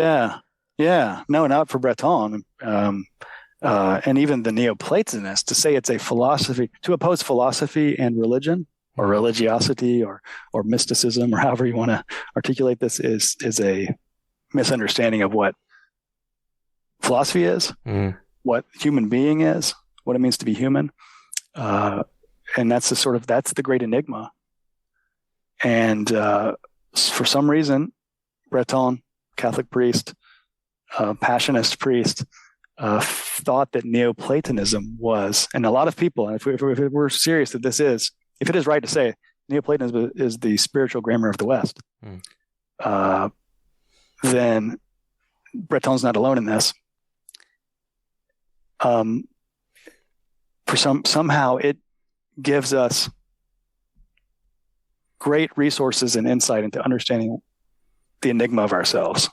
Yeah. No, not for Breton. And even the Neoplatonists, to say it's a philosophy, to oppose philosophy and religion, or religiosity, or mysticism, or however you want to articulate this, is a misunderstanding of what philosophy is, what human being is, what it means to be human. And that's the great enigma. And for some reason, Breton, Catholic priest, Passionist priest, thought that Neoplatonism was, and a lot of people, and if we're serious that if it is right to say Neoplatonism is the spiritual grammar of the West, then Breton's not alone in this. Somehow it gives us great resources and insight into understanding the enigma of ourselves.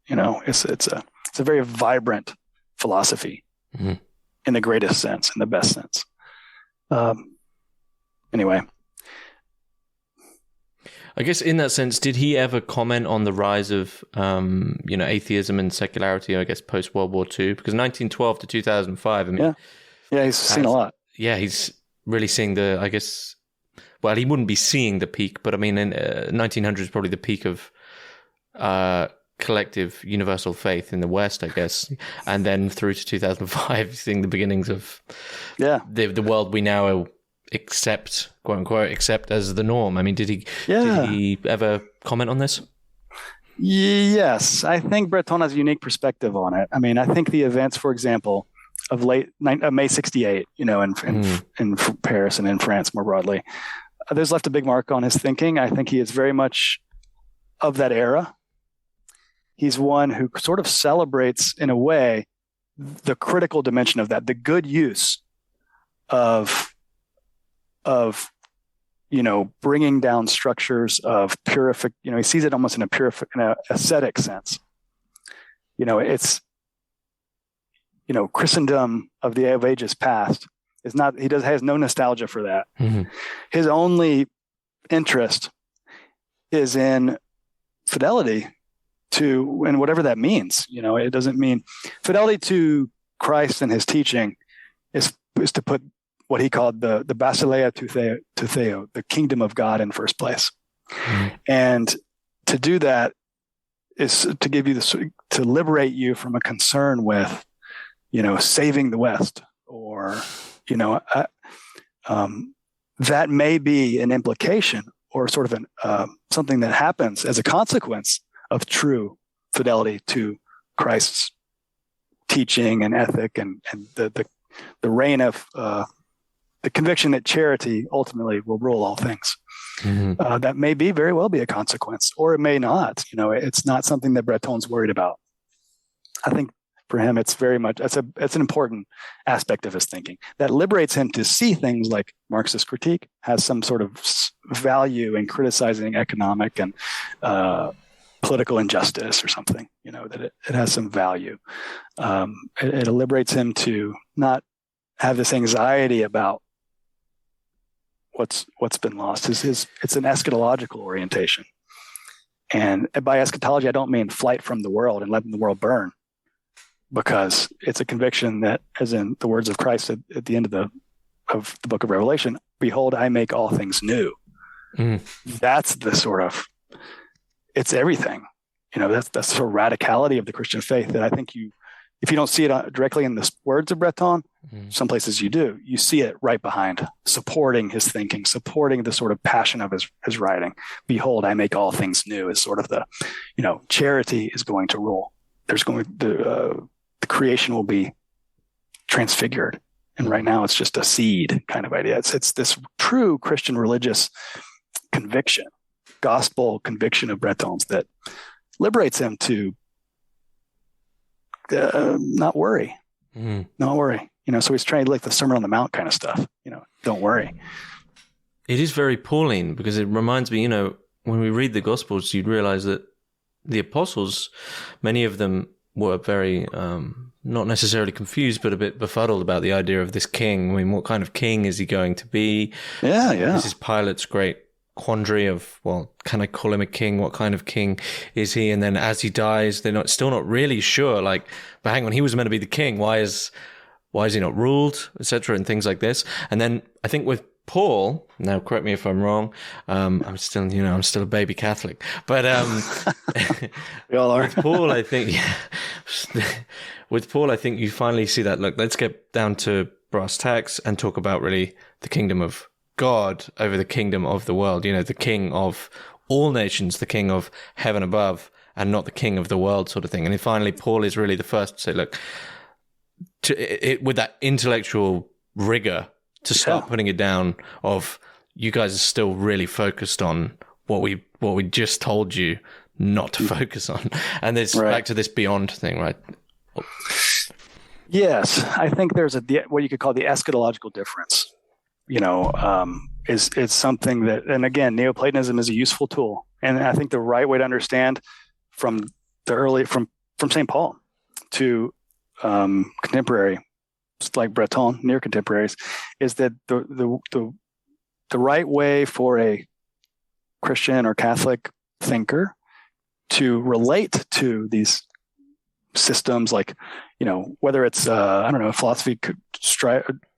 It's a very vibrant philosophy, in the greatest sense, in the best sense. Anyway, I guess in that sense, did he ever comment on the rise of atheism and secularity, I guess, post World War II? Because 1912 to 2005, he's seen a lot. Yeah, he's really seeing he wouldn't be seeing the peak, but in 1900 is probably the peak of collective universal faith in the West, I guess, and then through to 2005, seeing the beginnings of the world we now accept, quote unquote, accept as the norm. Did he ever comment on this? Yes, I think Breton has a unique perspective on it. I think the events, for example, of May 68, in Paris and in France more broadly, there's left a big mark on his thinking. I think he is very much of that era. He's one who sort of celebrates, in a way, the critical dimension of that, the good use of bringing down structures of he sees it almost in an ascetic sense. It's Christendom of the ages past is not. Has no nostalgia for that. His only interest is in fidelity to, and whatever that means. It doesn't mean fidelity to Christ and his teaching is to put what he called the basileia to Theo, the kingdom of God, in first place. And to do that is to give you to liberate you from a concern with, saving the West, or, that may be an implication, or sort of something that happens as a consequence of true fidelity to Christ's teaching and ethic, and the reign of the conviction that charity ultimately will rule all things. That may very well be a consequence, or it may not. It's not something that Breton's worried about. I think for him, it's very much it's an important aspect of his thinking that liberates him to see things like Marxist critique has some sort of value in criticizing economic and political injustice or something. That it has some value. It liberates him to not have this anxiety about what's been lost. It's an eschatological orientation, and by eschatology I don't mean flight from the world and letting the world burn, because it's a conviction that, as in the words of Christ at the end of the book of Revelation, "Behold, I make all things new." That's the sort of, it's everything. that's the sort of radicality of the Christian faith that I think if you don't see it directly in the words of Breton, some places you do. You see it right behind, supporting his thinking, supporting the sort of passion of his writing. Behold, I make all things new is sort of the, charity is going to rule. The creation will be transfigured. And right now it's just a seed kind of idea. It's this true Christian religious conviction, gospel conviction of Breton's that liberates him to not worry. Not worry. So he's trying like the Sermon on the Mount kind of stuff. Don't worry. It is very Pauline, because it reminds me, when we read the Gospels, you'd realize that the apostles, many of them were very, not necessarily confused, but a bit befuddled about the idea of this king. I mean, what kind of king is he going to be? Yeah. This is Pilate's great quandary of, well, can I call him a king? What kind of king is he? And then as he dies, they're still not really sure. Like, but hang on, he was meant to be the king. Why is he not ruled, etc., and things like this. And then I think with Paul, now correct me if I'm wrong, I'm still a baby Catholic, but we all are. With Paul, I think, with Paul, I think you finally see that. Look, let's get down to brass tacks and talk about really the kingdom of God over the kingdom of the world. The king of all nations, the king of heaven above, and not the king of the world, sort of thing. And then finally, Paul is really the first to say, look, with that intellectual rigor, to start putting it down of, you guys are still really focused on what we just told you not to focus on. And it's back to this beyond thing, right? Yes. I think there's what you could call the eschatological difference, is something that, and again, Neoplatonism is a useful tool. And I think the right way to understand from St. Paul to contemporary, like Breton, near contemporaries, is that the right way for a Christian or Catholic thinker to relate to these systems, like, whether it's philosophy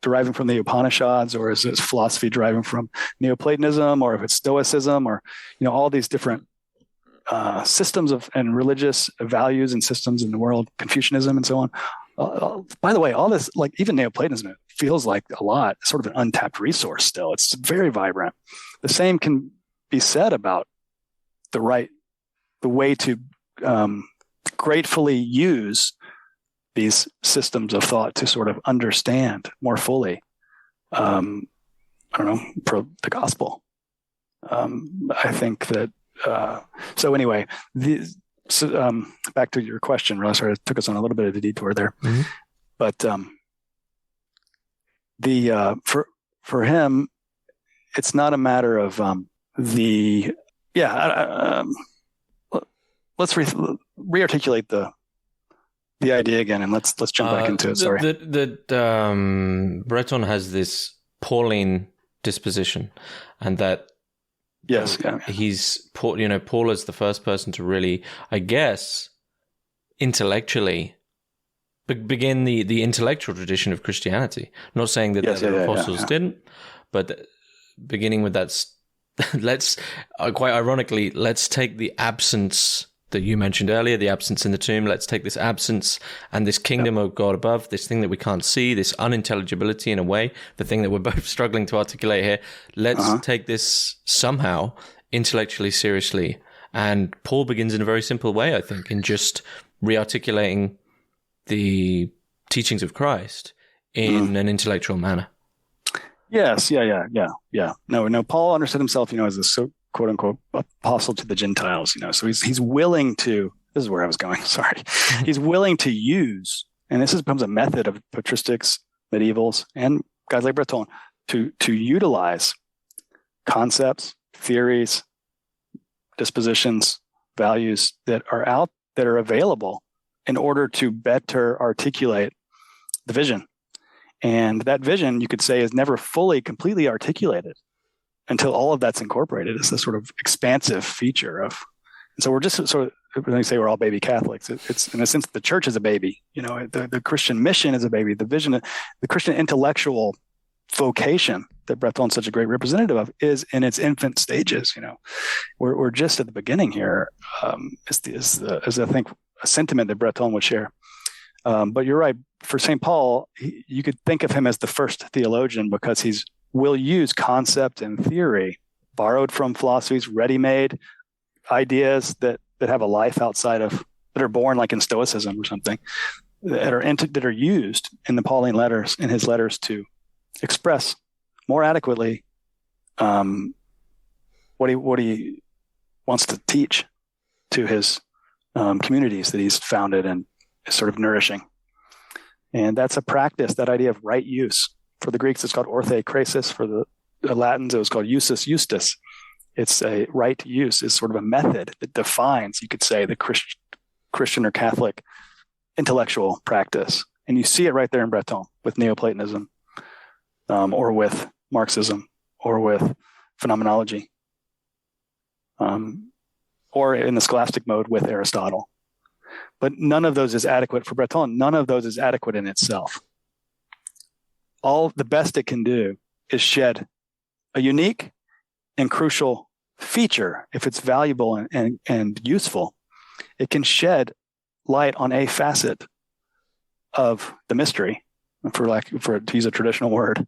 deriving from the Upanishads, or is it philosophy deriving from Neoplatonism, or if it's Stoicism, or all these different systems and religious values and systems in the world, Confucianism and so on. By the way, all this, like even Neoplatonism, it feels like a lot, sort of an untapped resource still. It's very vibrant. The same can be said about the way to gratefully use these systems of thought to sort of understand more fully, the gospel. I think that, so anyway, back to your question, really sorry, it took us on a little bit of a detour there. Mm-hmm. But for him, it's not a matter of let's rearticulate the idea again, and let's jump back into it. Sorry. Breton has this Pauline disposition, and that he's Paul is the first person to really, I guess, intellectually begin the intellectual tradition of Christianity. I'm not saying that the apostles didn't, but beginning with that, let's quite ironically, let's take the absence that you mentioned earlier, the absence in the tomb. Let's take this absence and this kingdom of God above, this thing that we can't see, this unintelligibility in a way, the thing that we're both struggling to articulate here. Let's take this somehow intellectually seriously. And Paul begins in a very simple way, I think, in just rearticulating the teachings of Christ in an intellectual manner. Yes. Yeah. No, Paul understood himself, as a quote unquote apostle to the Gentiles, so he's willing to, this is where I was going, sorry. He's willing to use, and this becomes a method of patristics, medievals, and guys like Breton to utilize concepts, theories, dispositions, values that are available in order to better articulate the vision. And that vision, you could say, is never fully, completely articulated until all of that's incorporated. It's this sort of expansive feature of, and so we're just sort of, when they say we're all baby Catholics, it's in a sense, the church is a baby, the Christian mission is a baby, the vision, the Christian intellectual vocation that Breton's such a great representative of is in its infant stages. We're just at the beginning here. Is I think a sentiment that Breton would share. But you're right. For St. Paul, you could think of him as the first theologian because will use concept and theory borrowed from philosophies, ready-made ideas that have a life outside of, that are born like in Stoicism or something, that are used in the Pauline letters, in his letters, to express more adequately what he wants to teach to his communities that he's founded and is sort of nourishing. And that's a practice, that idea of right use. For the Greeks, it's called orthe kresis. For the Latins, it was called usus justus. It's a right use, is sort of a method that defines, you could say, the Christian or Catholic intellectual practice. And you see it right there in Breton with Neoplatonism, or with Marxism, or with phenomenology, or in the scholastic mode with Aristotle. But none of those is adequate for Breton. None of those is adequate in itself. All the best it can do is shed a unique and crucial feature. If it's valuable and useful, it can shed light on a facet of the mystery, to use a traditional word,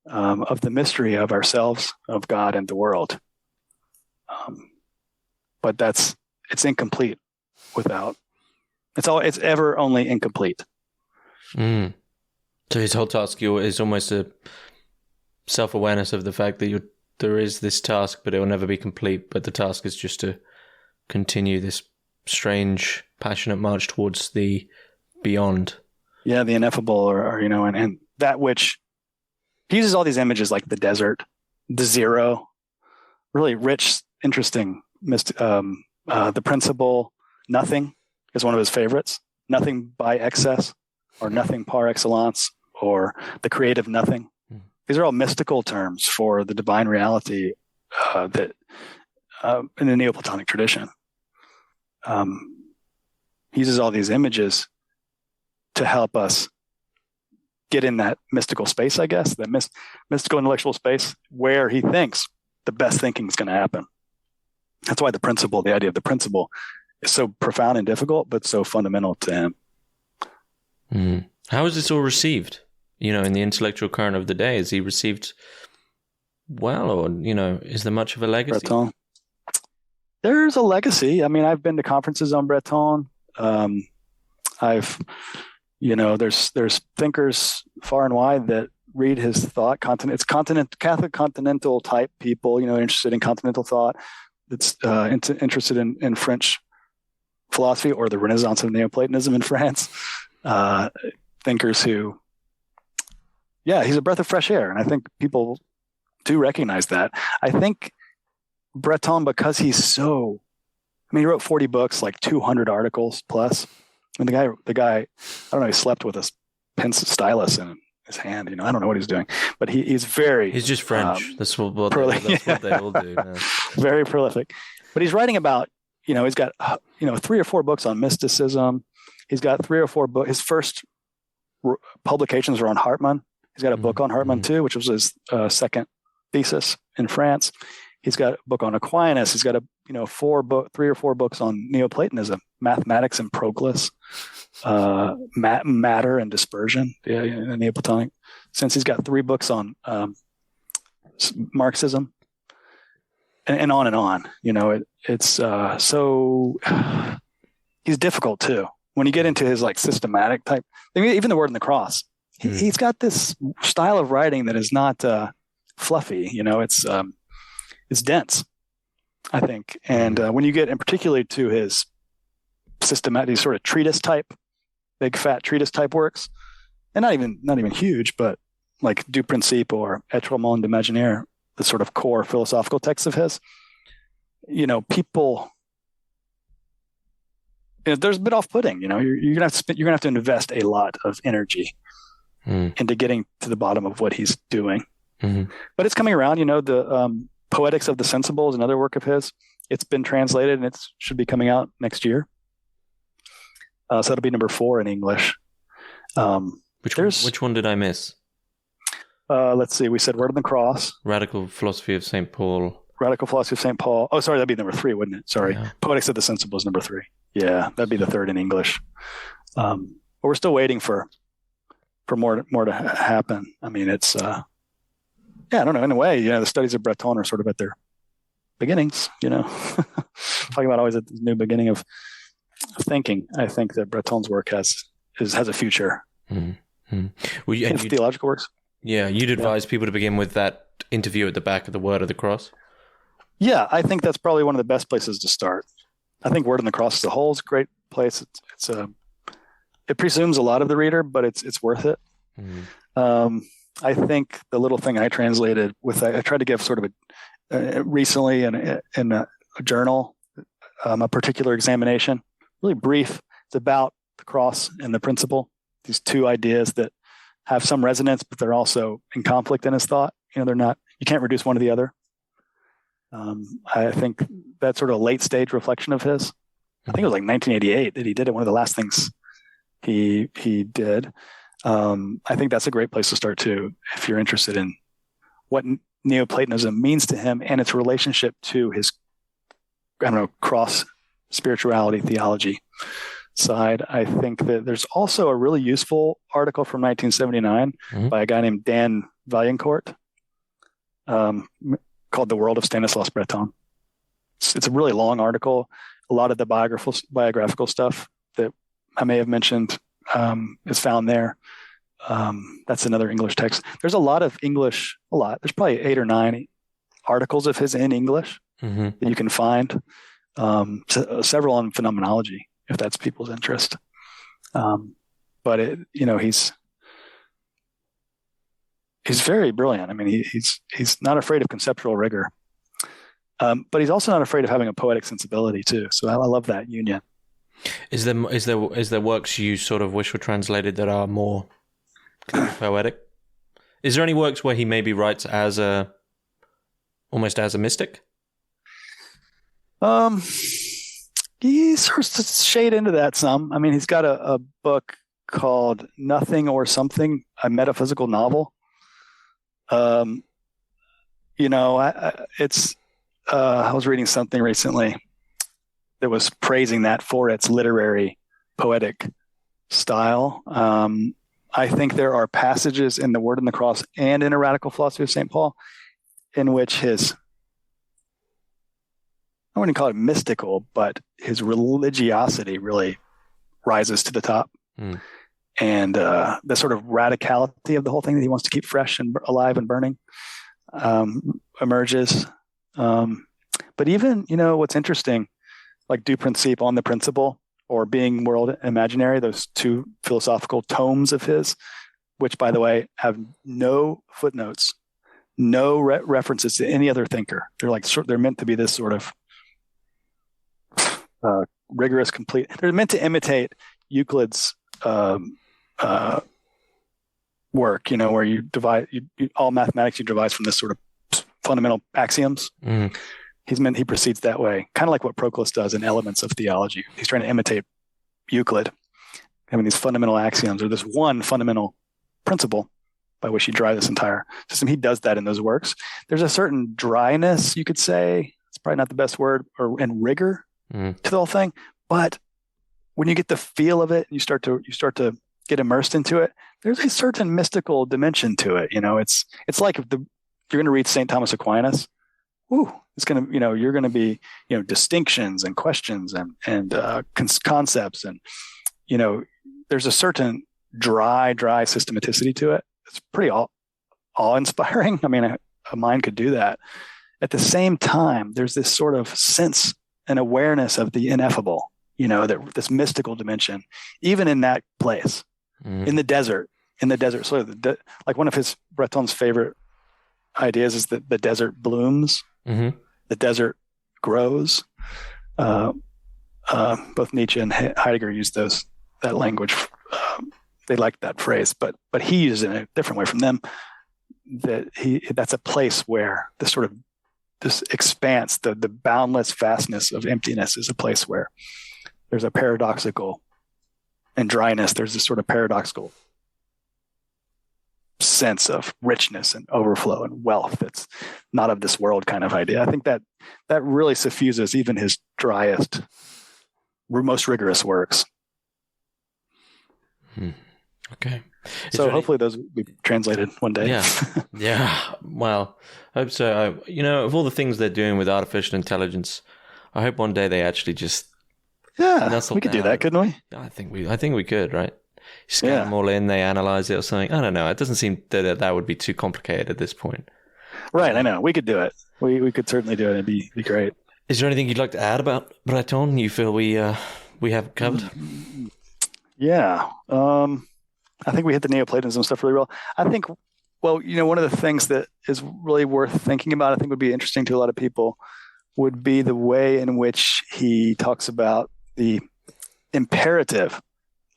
of the mystery of ourselves, of God, and the world. But it's incomplete without. It's ever only incomplete. Mm. So his whole task is almost a self-awareness of the fact that there is this task, but it will never be complete. But the task is just to continue this strange, passionate march towards the beyond. Yeah, the ineffable, and that which he uses all these images like the desert, the zero, really rich, interesting. The principle, nothing, is one of his favorites. Nothing by excess, or nothing par excellence, or the creative nothing. These are all mystical terms for the divine reality that in the Neoplatonic tradition. He uses all these images to help us get in that mystical space, I guess, that mystical intellectual space where he thinks the best thinking is going to happen. That's why the idea of the principle is so profound and difficult, but so fundamental to him. Mm. How is this all received? In the intellectual current of the day, is he received well, or, is there much of a legacy? Breton. There's a legacy. I mean, I've been to conferences on Breton. There's thinkers far and wide that read his thought. It's Catholic continental type people, interested in continental thought. That's interested in French philosophy, or the Renaissance of Neoplatonism in France. Thinkers who, he's a breath of fresh air. And I think people do recognize that. I think Breton, because he wrote 40 books, like 200 articles plus. I mean, the guy, I don't know, he slept with a pencil stylus in his hand. I don't know what he's doing, but he's just French. That's what they all do. Yeah. Very prolific. But he's writing about, he's got, 3 or 4 books on mysticism. He's got 3 or 4 books. His first publications were on Hartmann. He's got a book on Hartmann too, which was his second thesis in France. He's got a book on Aquinas. He's got 3 or 4 books on Neoplatonism, mathematics and Proclus, matter and dispersion, in the Neoplatonic sense. He's got 3 books on Marxism, and on and on. So he's difficult too. When you get into his systematic type, even the Word in the Cross, he's got this style of writing that is not fluffy. It's dense, I think. And when you get, and particularly to his systematic sort of treatise type, big fat treatise type works, and not even huge, but like Du Principe or Être Monde Imaginaire, the sort of core philosophical texts of his, people, there's a bit off-putting. You're gonna have to invest a lot of energy into getting to the bottom of what he's doing. Mm-hmm. But it's coming around. The Poetics of the Sensible is another work of his. It's been translated and it should be coming out next year. So that'll be number 4 in English. Which one did I miss? Let's see. We said Word on the Cross. Radical Philosophy of St. Paul. Radical Philosophy of St. Paul. Oh, sorry, that'd be number 3, wouldn't it? Sorry. Yeah. Poetics of the Sensible is number 3. Yeah, that'd be the 3rd in English. But we're still waiting for more to happen. I mean, it's I don't know. In a way, the studies of Breton are sort of at their beginnings. Talking about always a new beginning of thinking. I think that Breton's work has a future. Mm-hmm. Well, and theological works. Yeah, you'd advise people to begin with that interview at the back of the Word of the Cross. Yeah, I think that's probably one of the best places to start. I think Word on the Cross as a whole is a great place. It presumes a lot of the reader, but it's worth it. Mm-hmm. I think the little thing I translated I tried to give sort of recently in a journal, a particular examination, really brief. It's about the cross and the principle. These two ideas that have some resonance, but they're also in conflict in his thought. They're not. You can't reduce one to the other. I think that's sort of a late stage reflection of his. I think it was like 1988 that he did it. One of the last things he did. I think that's a great place to start too, if you're interested in what Neoplatonism means to him and its relationship to his, cross spirituality theology side. I think that there's also a really useful article from 1979 by a guy named Dan Vaillancourt called "The World of Stanislas Breton." It's a really long article. A lot of the biographical stuff that I may have mentioned is found there. That's another English text. There's a lot of English. There's probably 8 or 9 articles of his in English that you can find. Several on phenomenology, if that's people's interest. But he's very brilliant. I mean, he's not afraid of conceptual rigor, but he's also not afraid of having a poetic sensibility too. So I love that union. Is there works you sort of wish were translated that are more poetic? Is there any works where he maybe writes almost as a mystic? He starts to shade into that some. I mean, he's got a book called Nothing or Something, a metaphysical novel. I was reading something recently that was praising that for its literary, poetic style. I think there are passages in the Word on the Cross and in a Radical Philosophy of St. Paul in which I wouldn't call it mystical, but his religiosity really rises to the top. And the sort of radicality of the whole thing that he wants to keep fresh and alive and burning emerges. But even, what's interesting, like Du Principe on the Principle or Being World Imaginary, those 2 philosophical tomes of his, which, by the way, have no footnotes, no references to any other thinker. They're meant to be this sort of rigorous, complete. They're meant to imitate Euclid's work, where you divide all mathematics you devise from this sort of fundamental axioms. He proceeds that way, kind of like what Proclus does in Elements of Theology. He's trying to imitate Euclid, having these fundamental axioms or this one fundamental principle by which you drive this entire system. He does that in those works. There's a certain dryness, you could say. It's probably not the best word, and rigor to the whole thing. But when you get the feel of it, you start to get immersed into it. There's a certain mystical dimension to it. It's like if you're going to read St. Thomas Aquinas. It's going to, you're going to be, distinctions and questions and concepts, and there's a certain dry systematicity to it. It's pretty awe-inspiring. I mean, a mind could do that. At the same time, there's this sort of sense and awareness of the ineffable. This mystical dimension, even in that place, in the desert. So, like one of Breton's favorite ideas is that the desert blooms. The desert grows. Both Nietzsche and Heidegger use that language. They like that phrase, but he uses it in a different way from them. That's a place where this expanse, the boundless vastness of emptiness, is a place where there's a paradoxical and dryness. There's this sort of paradoxical sense of richness and overflow and wealth that's not of this world kind of idea. I think that really suffuses even his driest, most rigorous works. Okay. So hopefully those will be translated one day. Yeah. Yeah. Well, I hope so. Of all the things they're doing with artificial intelligence, I hope one day they actually just we could do that, couldn't we? I think we could, right? Scan them all in, they analyze it or something. I don't know. It doesn't seem that would be too complicated at this point. Right, I know. We could do it. We could certainly do it. It'd be great. Is there anything you'd like to add about Breton you feel we have covered? Yeah. I think we hit the Neoplatonism stuff really well. I think, one of the things that is really worth thinking about, I think would be interesting to a lot of people, would be the way in which he talks about the imperative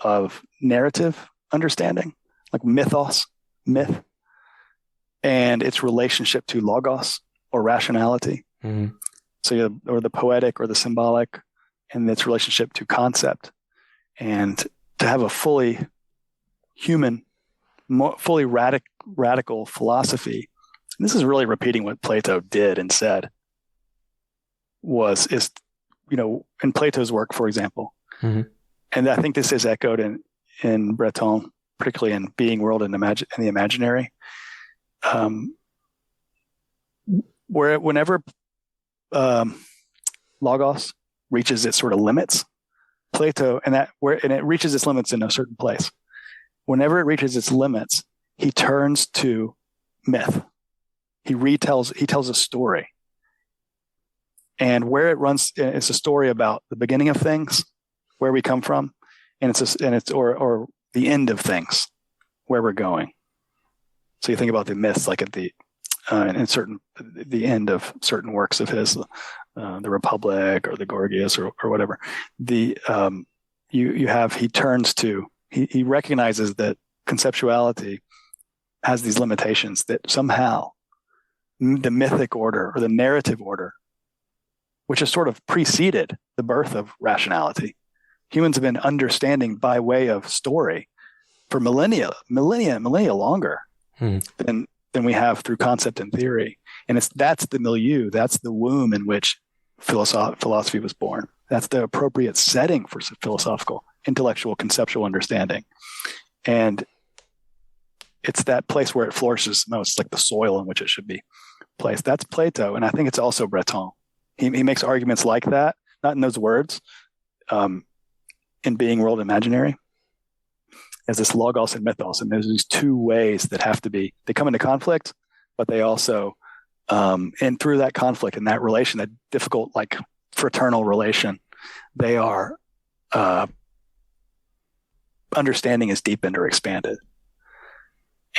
of narrative understanding, like myth, and its relationship to logos or rationality. Mm-hmm. So, or the poetic or the symbolic, and its relationship to concept. And to have a fully human, fully radical philosophy. And this is really repeating what Plato did and said. In Plato's work, for example, mm-hmm. and I think this is echoed in Breton, particularly in Being, World, and the Imaginary, where whenever logos reaches its sort of limits, Plato and it reaches its limits in a certain place. Whenever it reaches its limits, he turns to myth. He tells a story. And where it runs, it's a story about the beginning of things, where we come from, and it's the end of things, where we're going. So you think about the myths, like at the end of certain works of his, the Republic or the Gorgias or whatever. He recognizes that conceptuality has these limitations, that somehow the mythic order or the narrative order, which has sort of preceded the birth of rationality. Humans have been understanding by way of story for millennia longer than we have through concept and theory. And that's the milieu, that's the womb in which philosophy was born. That's the appropriate setting for philosophical, intellectual, conceptual understanding. And it's that place where it flourishes most, like the soil in which it should be placed. That's Plato. And I think it's also Breton. He makes arguments like that, not in those words, in Being, World, Imaginary, as this logos and mythos. And there's these two ways that they come into conflict, but they also, and through that conflict and that relation, that difficult, like fraternal relation, they are, understanding is deepened or expanded.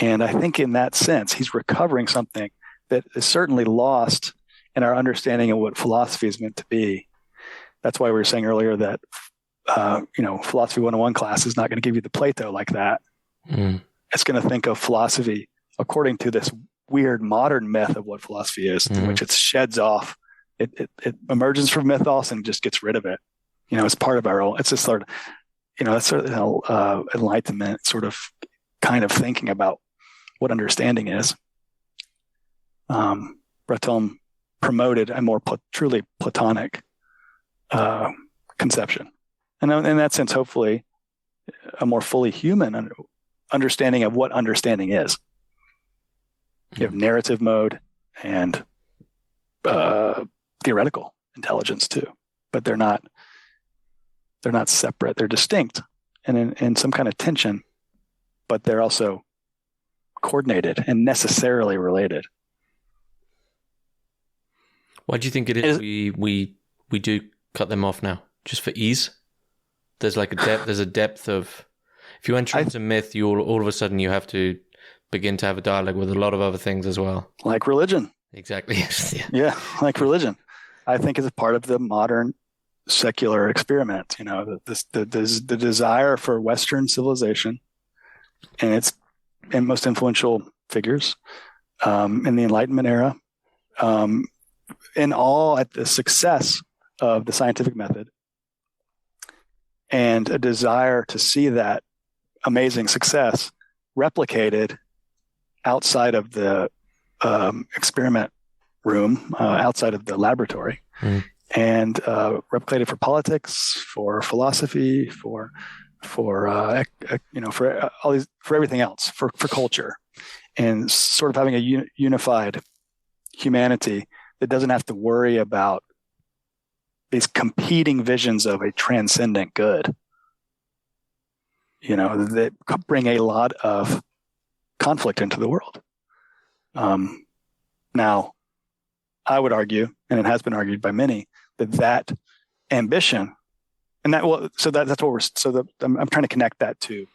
And I think in that sense, he's recovering something that is certainly lost in our understanding of what philosophy is meant to be. That's why we were saying earlier that, Philosophy 101 class is not going to give you the Plato like that. Mm. It's going to think of philosophy according to this weird modern myth of what philosophy is, in which it sheds off. It emerges from mythos and just gets rid of it. It's part of our own. It's just sort of, that's sort of enlightenment, sort of kind of thinking about what understanding is. Breton promoted a more truly Platonic conception. And in that sense, hopefully, a more fully human understanding of what understanding is. You have narrative mode and theoretical intelligence too, but they're not separate. They're distinct and in some kind of tension, but they're also coordinated and necessarily related. Why do you think it is we do cut them off now? Just for ease? There's like there's a depth of, if you enter into myth, all of a sudden you have to begin to have a dialogue with a lot of other things as well. Like religion. Exactly. Yeah, like religion. I think it's a part of the modern secular experiment, the desire for Western civilization and its most influential figures in the Enlightenment era, in all at the success of the scientific method, and a desire to see that amazing success replicated outside of the experiment room, outside of the laboratory, and replicated for politics, for philosophy, for all these, for everything else, for culture, and sort of having a unified humanity that doesn't have to worry about these competing visions of a transcendent good, that bring a lot of conflict into the world. Now, I would argue, and it has been argued by many, that ambition, and that's what I'm trying to connect that to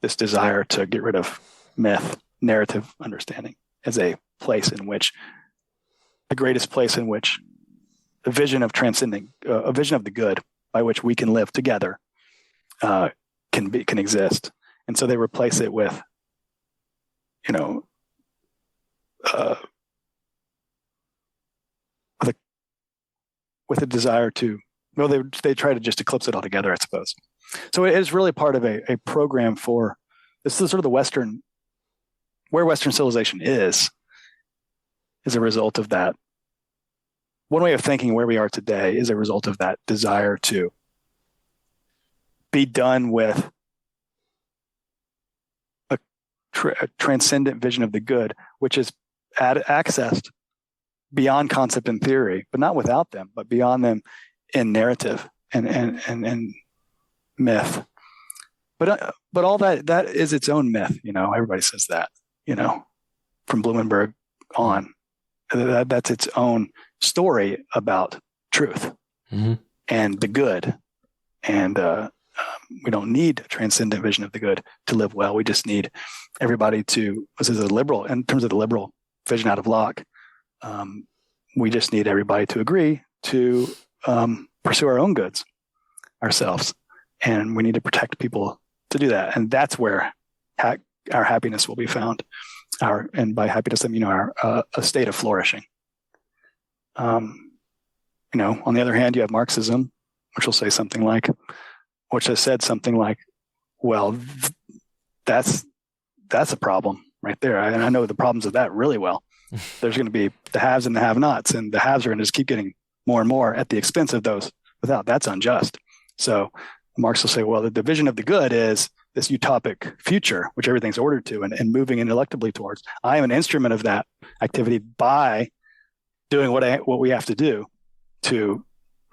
this desire to get rid of myth, narrative understanding as a place in which, the greatest place in which a vision of transcending, a vision of the good by which we can live together can exist. And so they replace it with, with a desire to, they try to just eclipse it altogether, I suppose. So it is really part of a program for, this is sort of where Western civilization is a result of that. One way of thinking where we are today is a result of that desire to be done with a transcendent vision of the good, which is accessed beyond concept and theory, but not without them, but beyond them in narrative and myth. But all that is its own myth. Everybody says that, from Blumenberg on. That's its own story about truth and the good. And we don't need a transcendent vision of the good to live well. We just need everybody to, this is a liberal, in terms of the liberal vision out of Locke, we just need everybody to agree to pursue our own goods ourselves. And we need to protect people to do that. And that's where our happiness will be found. And by happiness, I mean a state of flourishing. On the other hand, you have Marxism, which will say something like, which has said something like, well, that's a problem right there. And I know the problems of that really well. There's going to be the haves and the have-nots, and the haves are going to just keep getting more and more at the expense of those without. That's unjust. So Marx will say, well, the vision of the good is this utopic future, which everything's ordered to and moving ineluctably towards. I am an instrument of that activity by doing what we have to do to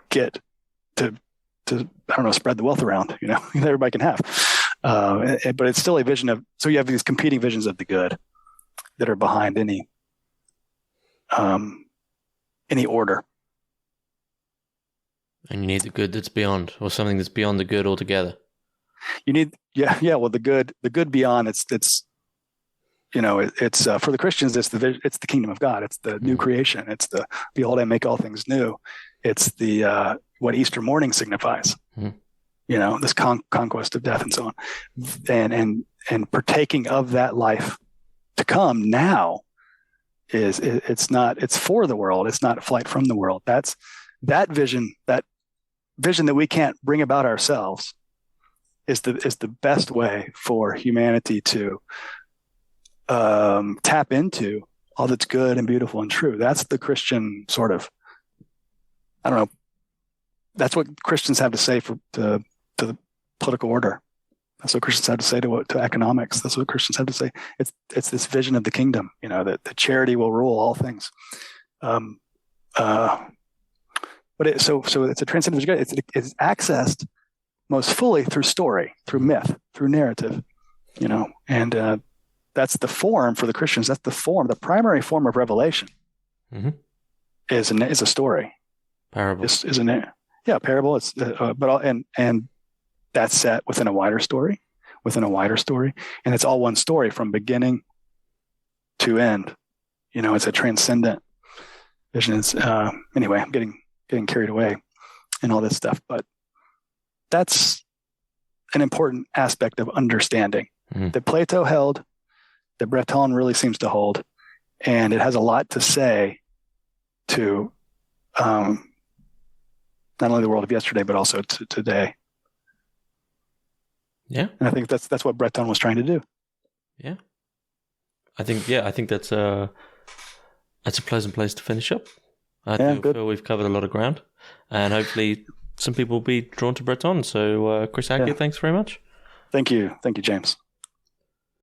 get to spread the wealth around, that everybody can have. But it's still a vision of, so you have these competing visions of the good that are behind any order. And you need the good that's beyond, or something that's beyond the good altogether. You need, well, the good beyond, it's for the Christians, it's the kingdom of God. It's the new creation. It's the behold, I make all things new. It's the what Easter morning signifies. This conquest of death and so on, and partaking of that life to come now it's for the world. It's not a flight from the world. That's that vision that we can't bring about ourselves is the best way for humanity to tap into all that's good and beautiful and true. That's the Christian sort of, I don't know, that's what Christians have to say to the political order. That's what Christians have to say to economics. That's what Christians have to say. It's this vision of the kingdom, that the charity will rule all things. So it's a transcendent vision. It's accessed most fully through story, through myth, through narrative, and that's the form for the Christians. That's the form, the primary form of revelation is a story. Parable. Parable. It's and that's set within a wider story, and it's all one story from beginning to end. It's a transcendent vision. It's anyway, I'm getting carried away in all this stuff, but that's an important aspect of understanding that Plato held, that Breton really seems to hold, and it has a lot to say to not only the world of yesterday, but also to today. Yeah, and I think that's what Breton was trying to do. Yeah, I think that's a pleasant place to finish up. I feel we've covered a lot of ground, and hopefully some people will be drawn to Breton. So, Chris Hackett, thanks very much. Thank you, James.